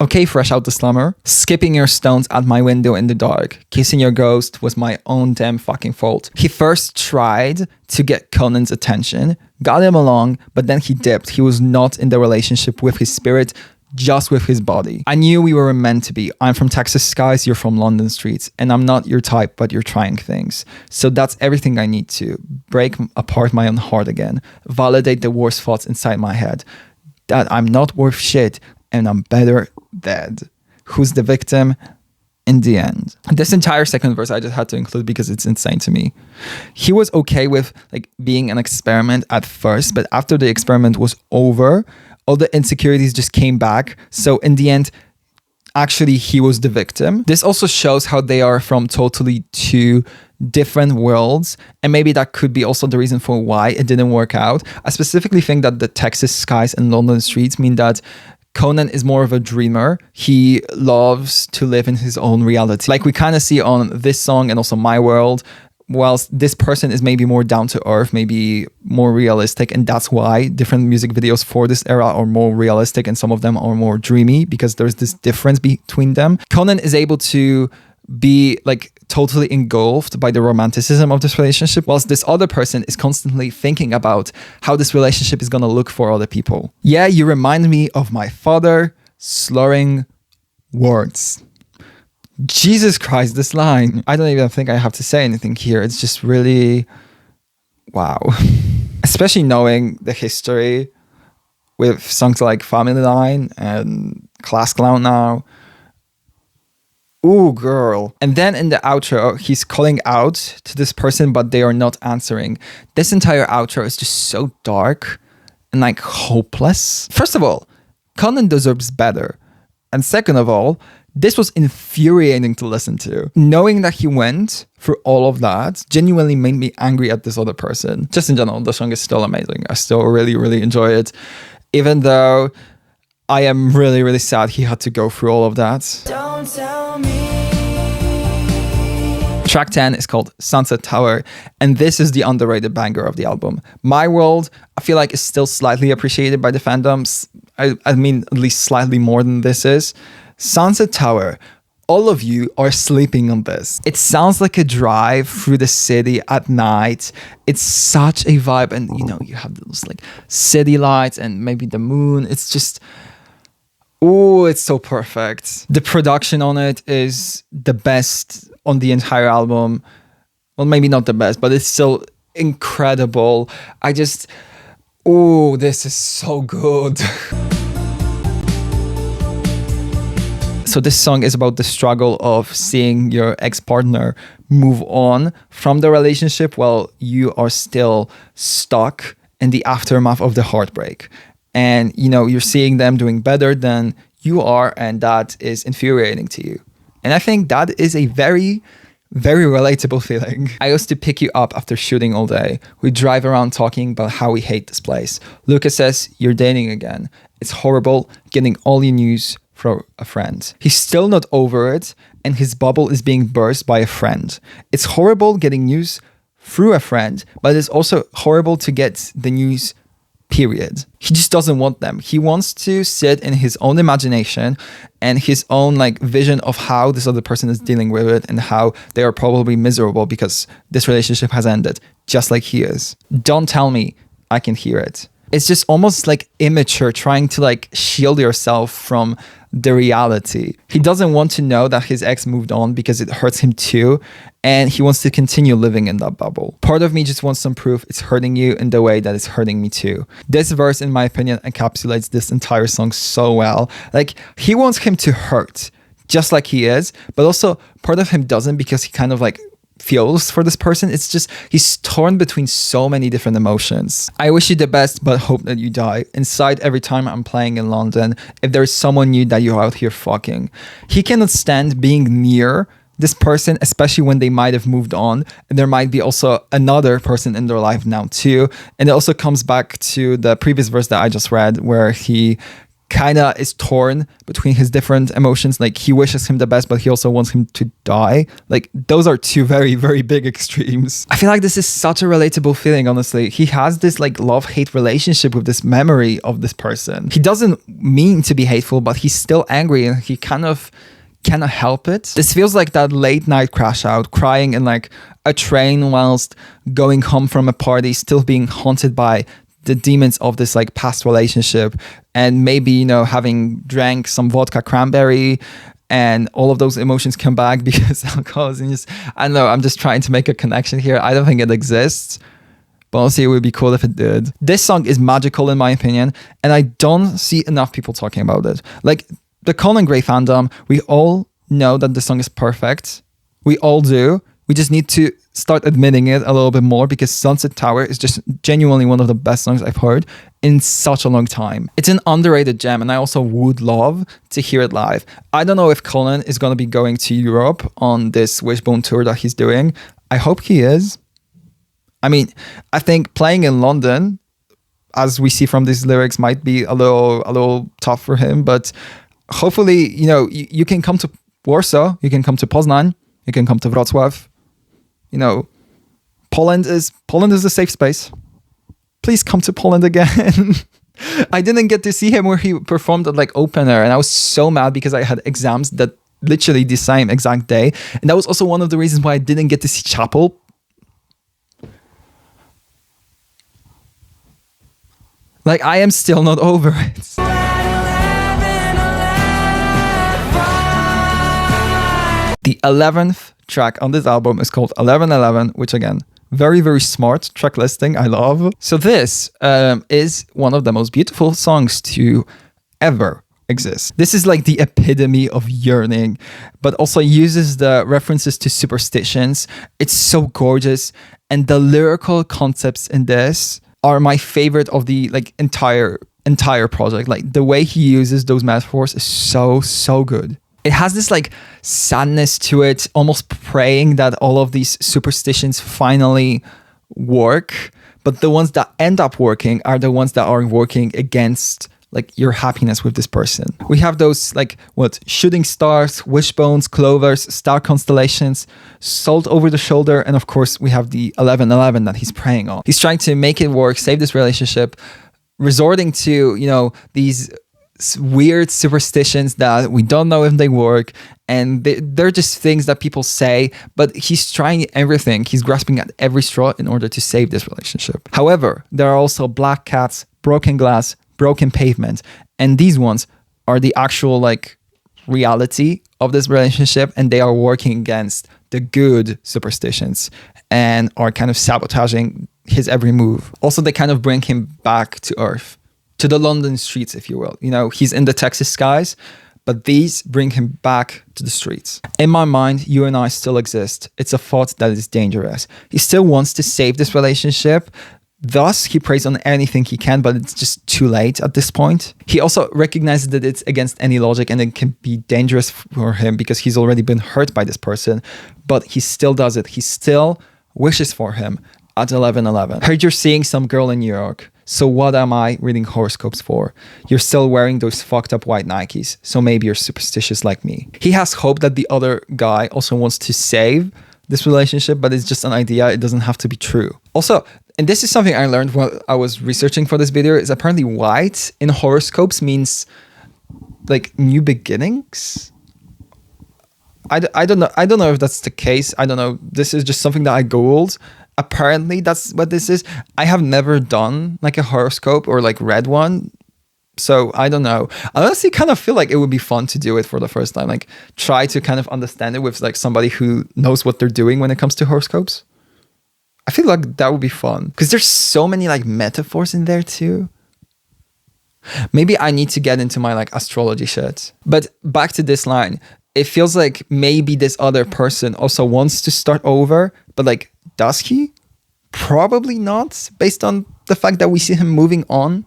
Okay, fresh out the slumber. Skipping your stones at my window in the dark. Kissing your ghost was my own damn fucking fault. He first tried to get Conan's attention, got him along, but then he dipped. He was not in the relationship with his spirit, just with his body. I knew we were meant to be. I'm from Texas skies, you're from London streets, and I'm not your type, but you're trying things. So that's everything I need to. Break apart my own heart again. Validate the worst thoughts inside my head. That I'm not worth shit, and I'm better dead. Who's the victim in the end? This entire second verse I just had to include because it's insane to me. He was okay with like being an experiment at first, but after the experiment was over, all the insecurities just came back. So in the end, actually he was the victim. This also shows how they are from totally two different worlds, and maybe that could be also the reason for why it didn't work out. I specifically think that the Texas skies and London streets mean that Conan is more of a dreamer. He loves to live in his own reality. Like we kind of see on this song and also My World, whilst this person is maybe more down to earth, maybe more realistic. And that's why different music videos for this era are more realistic and some of them are more dreamy because there's this difference between them. Conan is able to be like totally engulfed by the romanticism of this relationship, whilst this other person is constantly thinking about how this relationship is going to look for other people. Yeah, you remind me of my father, slurring words. Jesus Christ, this line. I don't even think I have to say anything here. It's just really, wow. Especially knowing the history with songs like Family Line and Class Clown now. Ooh, girl. And then in the outro, he's calling out to this person, but they are not answering. This entire outro is just so dark and like hopeless. First of all, Conan deserves better. And second of all, this was infuriating to listen to. Knowing that he went through all of that genuinely made me angry at this other person. Just in general, the song is still amazing. I still really, really enjoy it. Even though I am really, really sad he had to go through all of that.
Don't tell me.
Track 10 is called Sunset Tower, and this is the underrated banger of the album. My World, I feel like is still slightly appreciated by the fandoms. I mean, at least slightly more than this is. Sunset Tower all of you are sleeping on this. It sounds like a drive through the city at night. It's such a vibe. And you know, you have those like city lights and maybe the moon. It's just, oh, it's so perfect. The production on it is the best on the entire album. Well, maybe not the best, but it's still incredible. Oh, this is so good. So this song is about the struggle of seeing your ex-partner move on from the relationship while you are still stuck in the aftermath of the heartbreak. And, you know, you're seeing them doing better than you are, and that is infuriating to you. And I think that is a very, very relatable feeling. I used to pick you up after shooting all day. We drive around talking about how we hate this place. Lucas says, you're dating again. It's horrible getting all your news from a friend. He's still not over it, and his bubble is being burst by a friend. It's horrible getting news through a friend, but it's also horrible to get the news, period. He just doesn't want them. He wants to sit in his own imagination and his own like vision of how this other person is dealing with it and how they are probably miserable because this relationship has ended, just like he is. Don't tell me, I can hear it. It's just almost like immature, trying to like shield yourself from the reality. He doesn't want to know that his ex moved on because it hurts him too, and he wants to continue living in that bubble. Part of me just wants some proof it's hurting you in the way that it's hurting me too. This verse, in my opinion, encapsulates this entire song so well. Like, he wants him to hurt just like he is, but also part of him doesn't because he kind of like feels for this person. It's just, he's torn between so many different emotions. I wish you the best, but hope that you die. Inside every time I'm playing in London, if there's someone new that you're out here fucking. He cannot stand being near this person, especially when they might have moved on. And there might be also another person in their life now too. And it also comes back to the previous verse that I just read, where he kind of is torn between his different emotions. Like, he wishes him the best, but he also wants him to die. Like, those are two very, very big extremes. I feel like this is such a relatable feeling, honestly. He has this like love-hate relationship with this memory of this person. He doesn't mean to be hateful, but he's still angry and he cannot help it. This feels like that late night crash out, crying in like a train whilst going home from a party, still being haunted by the demons of this like past relationship, and maybe, you know, having drank some vodka cranberry and all of those emotions come back because alcohol is just, I don't know, I'm just trying to make a connection here. I don't think it exists, but honestly, it would be cool if it did. This song is magical in my opinion, and I don't see enough people talking about it. Like, the Conan Gray fandom, we all know that the song is perfect. We all do. We just need to start admitting it a little bit more, because Sunset Tower is just genuinely one of the best songs I've heard in such a long time. It's an underrated gem, and I also would love to hear it live. I don't know if Conan is going to be going to Europe on this Wishbone tour that he's doing. I hope he is. I mean, I think playing in London, as we see from these lyrics, might be a little tough for him, but hopefully, you know, you can come to Warsaw, you can come to Poznań, you can come to Wrocław. You know, Poland is a safe space. Please come to Poland again. I didn't get to see him where he performed at like opener, and I was so mad because I had exams that literally the same exact day, and that was also one of the reasons why I didn't get to see Chapel. Like, I am still not over it. The 11th track on this album is called 1111, which again, very, very smart track listing. I love. So this is one of the most beautiful songs to ever exist. This is like the epitome of yearning, but also uses the references to superstitions. It's so gorgeous. And the lyrical concepts in this are my favorite of the like entire project. Like, the way he uses those metaphors is so good. It has this like sadness to it, almost praying that all of these superstitions finally work. But the ones that end up working are the ones that are working against like your happiness with this person. We have those like shooting stars, wishbones, clovers, star constellations, salt over the shoulder. And of course we have the 1111 that he's praying on. He's trying to make it work, save this relationship, resorting to, you know, these weird superstitions that we don't know if they work, and they're just things that people say, but he's trying everything. He's grasping at every straw in order to save this relationship. However, there are also black cats, broken glass, broken pavement, and these ones are the actual like reality of this relationship, and they are working against the good superstitions and are kind of sabotaging his every move. Also, they kind of bring him back to earth, to the London streets, if you will. You know, he's in the Texas skies, but these bring him back to the streets. In my mind, you and I still exist. It's a thought that is dangerous. He still wants to save this relationship. Thus, he preys on anything he can, but it's just too late at this point. He also recognizes that it's against any logic and it can be dangerous for him because he's already been hurt by this person, but he still does it. He still wishes for him at 11:11. Heard you're seeing some girl in New York. So what am I reading horoscopes for? You're still wearing those fucked up white Nikes, so maybe you're superstitious like me. He has hope that the other guy also wants to save this relationship, but it's just an idea. It doesn't have to be true. Also, and this is something I learned while I was researching for this video, is apparently white in horoscopes means like new beginnings. I don't know if that's the case. I don't know. This is just something that I Googled. Apparently that's what this is. I have never done like a horoscope or like read one, so I don't know. I honestly kind of feel like it would be fun to do it for the first time, like try to kind of understand it with like somebody who knows what they're doing when it comes to horoscopes. I feel like that would be fun because there's so many like metaphors in there too. Maybe I need to get into my like astrology shit. But back to this line, it feels like maybe this other person also wants to start over, but like, does he? Probably not, based on the fact that we see him moving on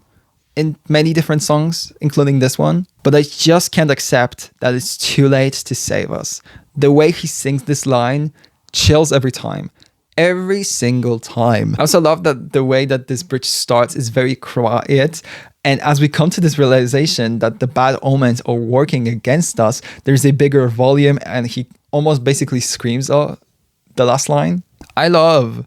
in many different songs, including this one. But I just can't accept that it's too late to save us. The way he sings this line chills every time. Every single time. I also love that the way that this bridge starts is very quiet. And as we come to this realization that the bad omens are working against us, there's a bigger volume and he almost basically screams the last line. I love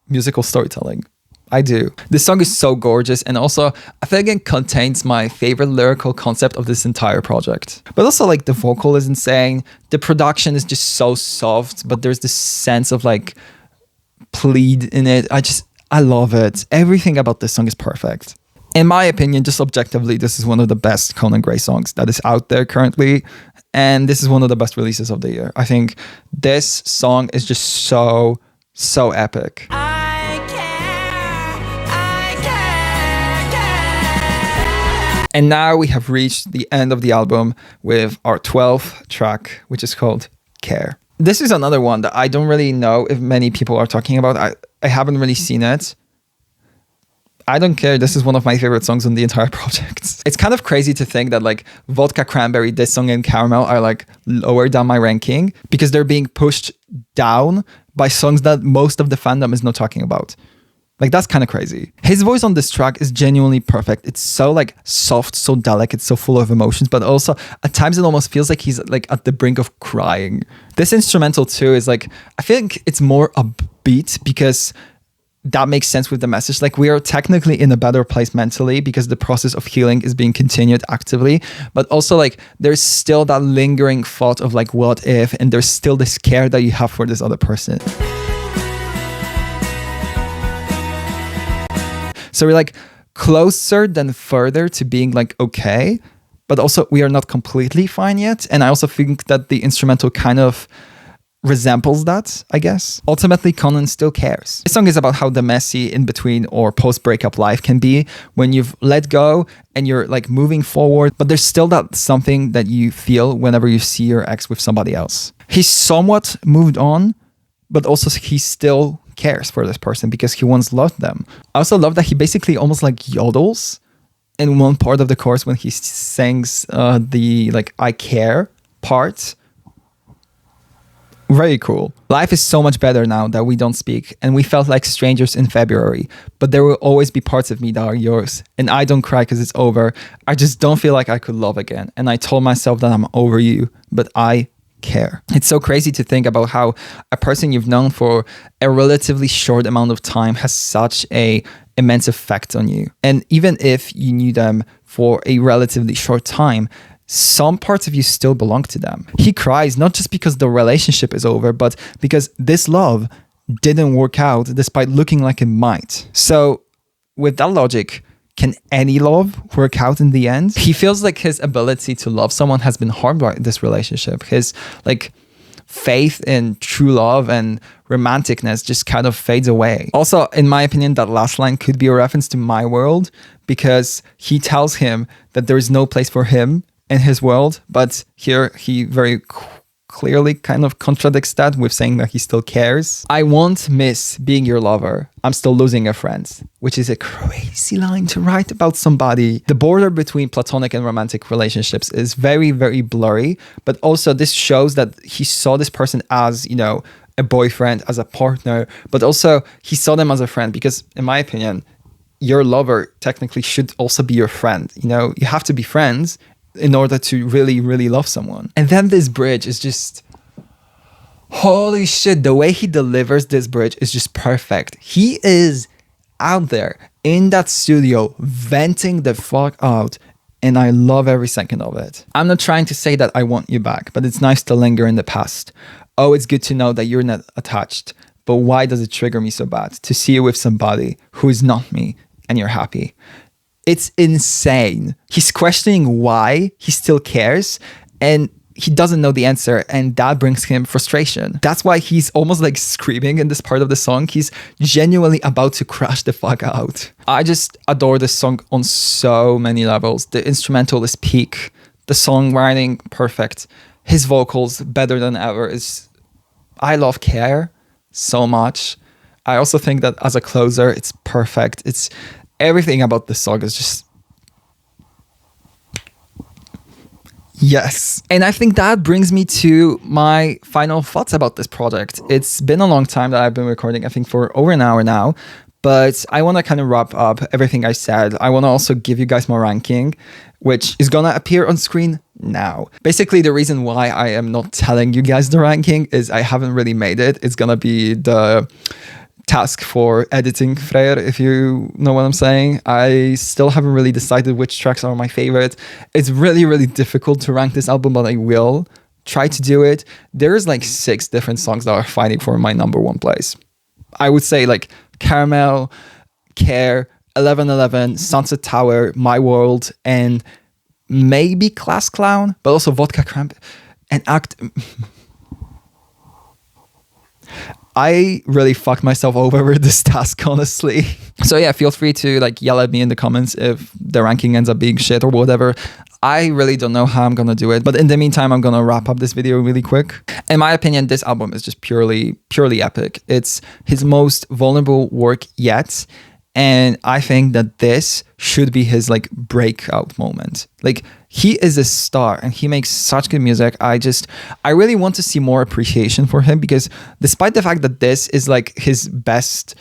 musical storytelling. I do. This song is so gorgeous, and also I feel like it contains my favorite lyrical concept of this entire project. But also like the vocal is insane. The production is just so soft, but there's this sense of like plead in it. I love it. Everything about this song is perfect. In my opinion, just objectively, this is one of the best Conan Gray songs that is out there currently. And this is one of the best releases of the year. I think this song is just so epic. And now we have reached the end of the album with our 12th track, which is called Care. This is another one that I don't really know if many people are talking about. I haven't really seen it. I don't care. This is one of my favorite songs on the entire project. It's kind of crazy to think that like Vodka, Cranberry, this song, and Caramel are like lower down my ranking because they're being pushed down by songs that most of the fandom is not talking about. Like, that's kind of crazy. His voice on this track is genuinely perfect. It's so like soft, so delicate, so full of emotions, but also at times it almost feels like he's like at the brink of crying. This instrumental too is like, I think it's more upbeat because that makes sense with the message. Like, we are technically in a better place mentally because the process of healing is being continued actively, but also like there's still that lingering thought of like, what if, and there's still this care that you have for this other person. So we're like closer than further to being like okay, but also we are not completely fine yet. And I also think that the instrumental kind of resembles that, I guess. Ultimately, Conan still cares. This song is about how the messy in between or post-breakup life can be when you've let go and you're like moving forward, but there's still that something that you feel whenever you see your ex with somebody else. He's somewhat moved on, but also he still cares for this person because he once loved them. I also love that he basically almost like yodels in one part of the chorus when he sings the like I care part. Very cool. Life is so much better now that we don't speak, and we felt like strangers in February, but there will always be parts of me that are yours, and I don't cry because it's over. I just don't feel like I could love again, and I told myself that I'm over you, but I care. It's so crazy to think about how a person you've known for a relatively short amount of time has such a immense effect on you. And even if you knew them for a relatively short time, some parts of you still belong to them. He cries not just because the relationship is over, but because this love didn't work out despite looking like it might. So with that logic, can any love work out in the end? He feels like his ability to love someone has been harmed by this relationship. His like faith in true love and romanticness just kind of fades away. Also, in my opinion, that last line could be a reference to My World, because he tells him that there is no place for him in his world, but here he very clearly kind of contradicts that with saying that he still cares. I won't miss being your lover. I'm still losing a friend, which is a crazy line to write about somebody. The border between platonic and romantic relationships is very, very blurry, but also this shows that he saw this person as, you know, a boyfriend, as a partner, but also he saw them as a friend, because in my opinion, your lover technically should also be your friend. You know, you have to be friends in order to really, really love someone. And then this bridge is just, holy shit, the way he delivers this bridge is just perfect. He is out there in that studio venting the fuck out, and I love every second of it. I'm not trying to say that I want you back, but it's nice to linger in the past. Oh, it's good to know that you're not attached, but why does it trigger me so bad to see you with somebody who is not me and you're happy? It's insane. He's questioning why he still cares, and he doesn't know the answer, and that brings him frustration. That's why he's almost like screaming in this part of the song. He's genuinely about to crash the fuck out. I just adore this song on so many levels. The instrumental is peak. The songwriting, perfect. His vocals, better than ever. I love Care so much. I also think that as a closer, it's perfect. It's everything about this song is just yes. And I think that brings me to my final thoughts about this project. It's been a long time that I've been recording, I think for over an hour now, but I want to kind of wrap up everything I said. I want to also give you guys my ranking, which is going to appear on screen now. Basically, the reason why I am not telling you guys the ranking is I haven't really made it. It's going to be the task for editing xofreyr, if you know what I'm saying. I still haven't really decided which tracks are my favorite. It's really, really difficult to rank this album, but I will try to do it. There's like 6 different songs that are fighting for my number 1 place. I would say like Caramel, Care, 1111, Sunset Tower, My World, and maybe Class Clown, but also Vodka, Cranberry, and Act. I really fucked myself over with this task, honestly. So yeah, feel free to like yell at me in the comments if the ranking ends up being shit or whatever. I really don't know how I'm gonna do it, but in the meantime, I'm gonna wrap up this video really quick. In my opinion, this album is just purely epic. It's his most vulnerable work yet. And I think that this should be his like breakout moment. Like, he is a star and he makes such good music. I really want to see more appreciation for him, because despite the fact that this is like his best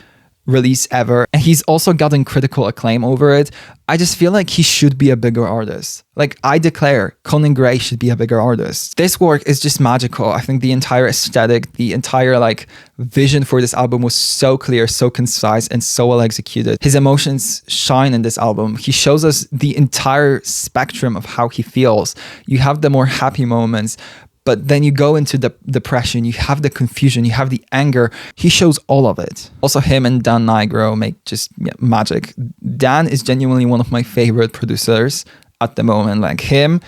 release ever, and he's also gotten critical acclaim over it, I just feel like he should be a bigger artist. Like, I declare Conan Gray should be a bigger artist. This work is just magical. I think the entire aesthetic, the entire like vision for this album was so clear, so concise, and so well executed. His emotions shine in this album. He shows us the entire spectrum of how he feels. You have the more happy moments, but then you go into the depression, you have the confusion, you have the anger. He shows all of it. Also, him and Dan Nigro make just magic. Dan is genuinely one of my favorite producers at the moment. Like him,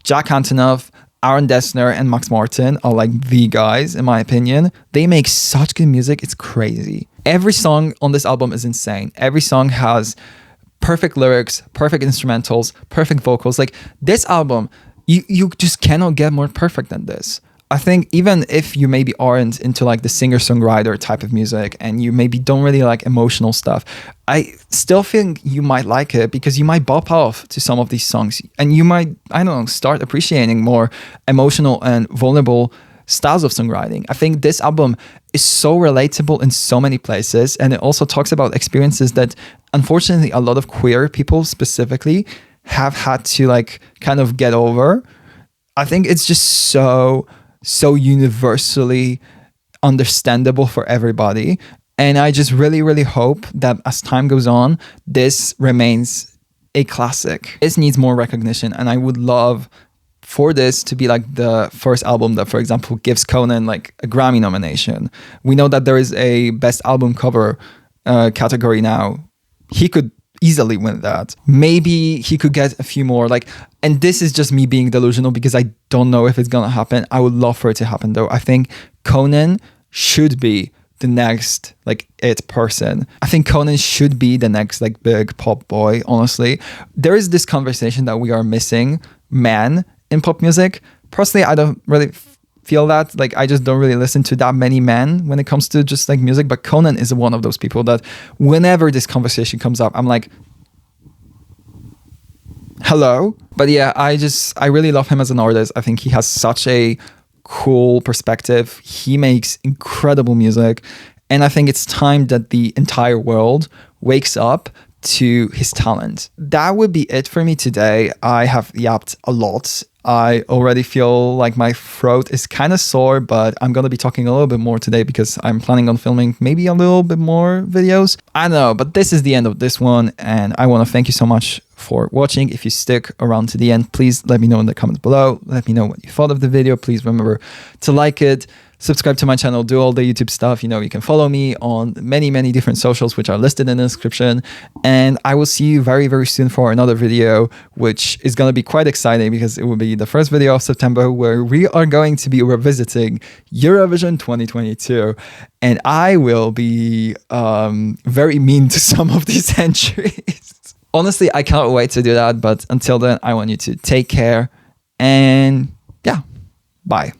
Jack Antonoff, Aaron Dessner, and Max Martin are like the guys, in my opinion. They make such good music, it's crazy. Every song on this album is insane. Every song has perfect lyrics, perfect instrumentals, perfect vocals. Like, this album, you just cannot get more perfect than this. I think even if you maybe aren't into like the singer-songwriter type of music, and you maybe don't really like emotional stuff, I still think you might like it, because you might bop off to some of these songs, and you might, I don't know, start appreciating more emotional and vulnerable styles of songwriting. I think this album is so relatable in so many places, and it also talks about experiences that unfortunately a lot of queer people specifically have had to like kind of get over. I think it's just so universally understandable for everybody. And I just really, really hope that as time goes on, this remains a classic. This needs more recognition. And I would love for this to be like the first album that, for example, gives Conan like a Grammy nomination. We know that there is a best album cover category now. He could easily win that. Maybe he could get a few more, like, and this is just me being delusional because I don't know if it's gonna happen. I would love for it to happen though. I think Conan should be the next like it person. I think Conan should be the next like big pop boy, honestly. There is this conversation that we are missing men in pop music. Personally, I don't really feel that. Like, I just don't really listen to that many men when it comes to just like music, but Conan is one of those people that whenever this conversation comes up, I'm like, hello. But yeah, I really love him as an artist. I think he has such a cool perspective. He makes incredible music. And I think it's time that the entire world wakes up to his talent. That would be it for me today. I have yapped a lot. I already feel like my throat is kind of sore, but I'm going to be talking a little bit more today because I'm planning on filming maybe a little bit more videos. I don't know, but this is the end of this one. And I want to thank you so much for watching. If you stick around to the end, please let me know in the comments below. Let me know what you thought of the video. Please remember to like it, subscribe to my channel, do all the YouTube stuff. You know, you can follow me on many, many different socials, which are listed in the description. And I will see you very, very soon for another video, which is going to be quite exciting because it will be the first video of September where we are going to be revisiting Eurovision 2022. And I will be very mean to some of these entries. Honestly, I can't wait to do that. But until then, I want you to take care and yeah, bye.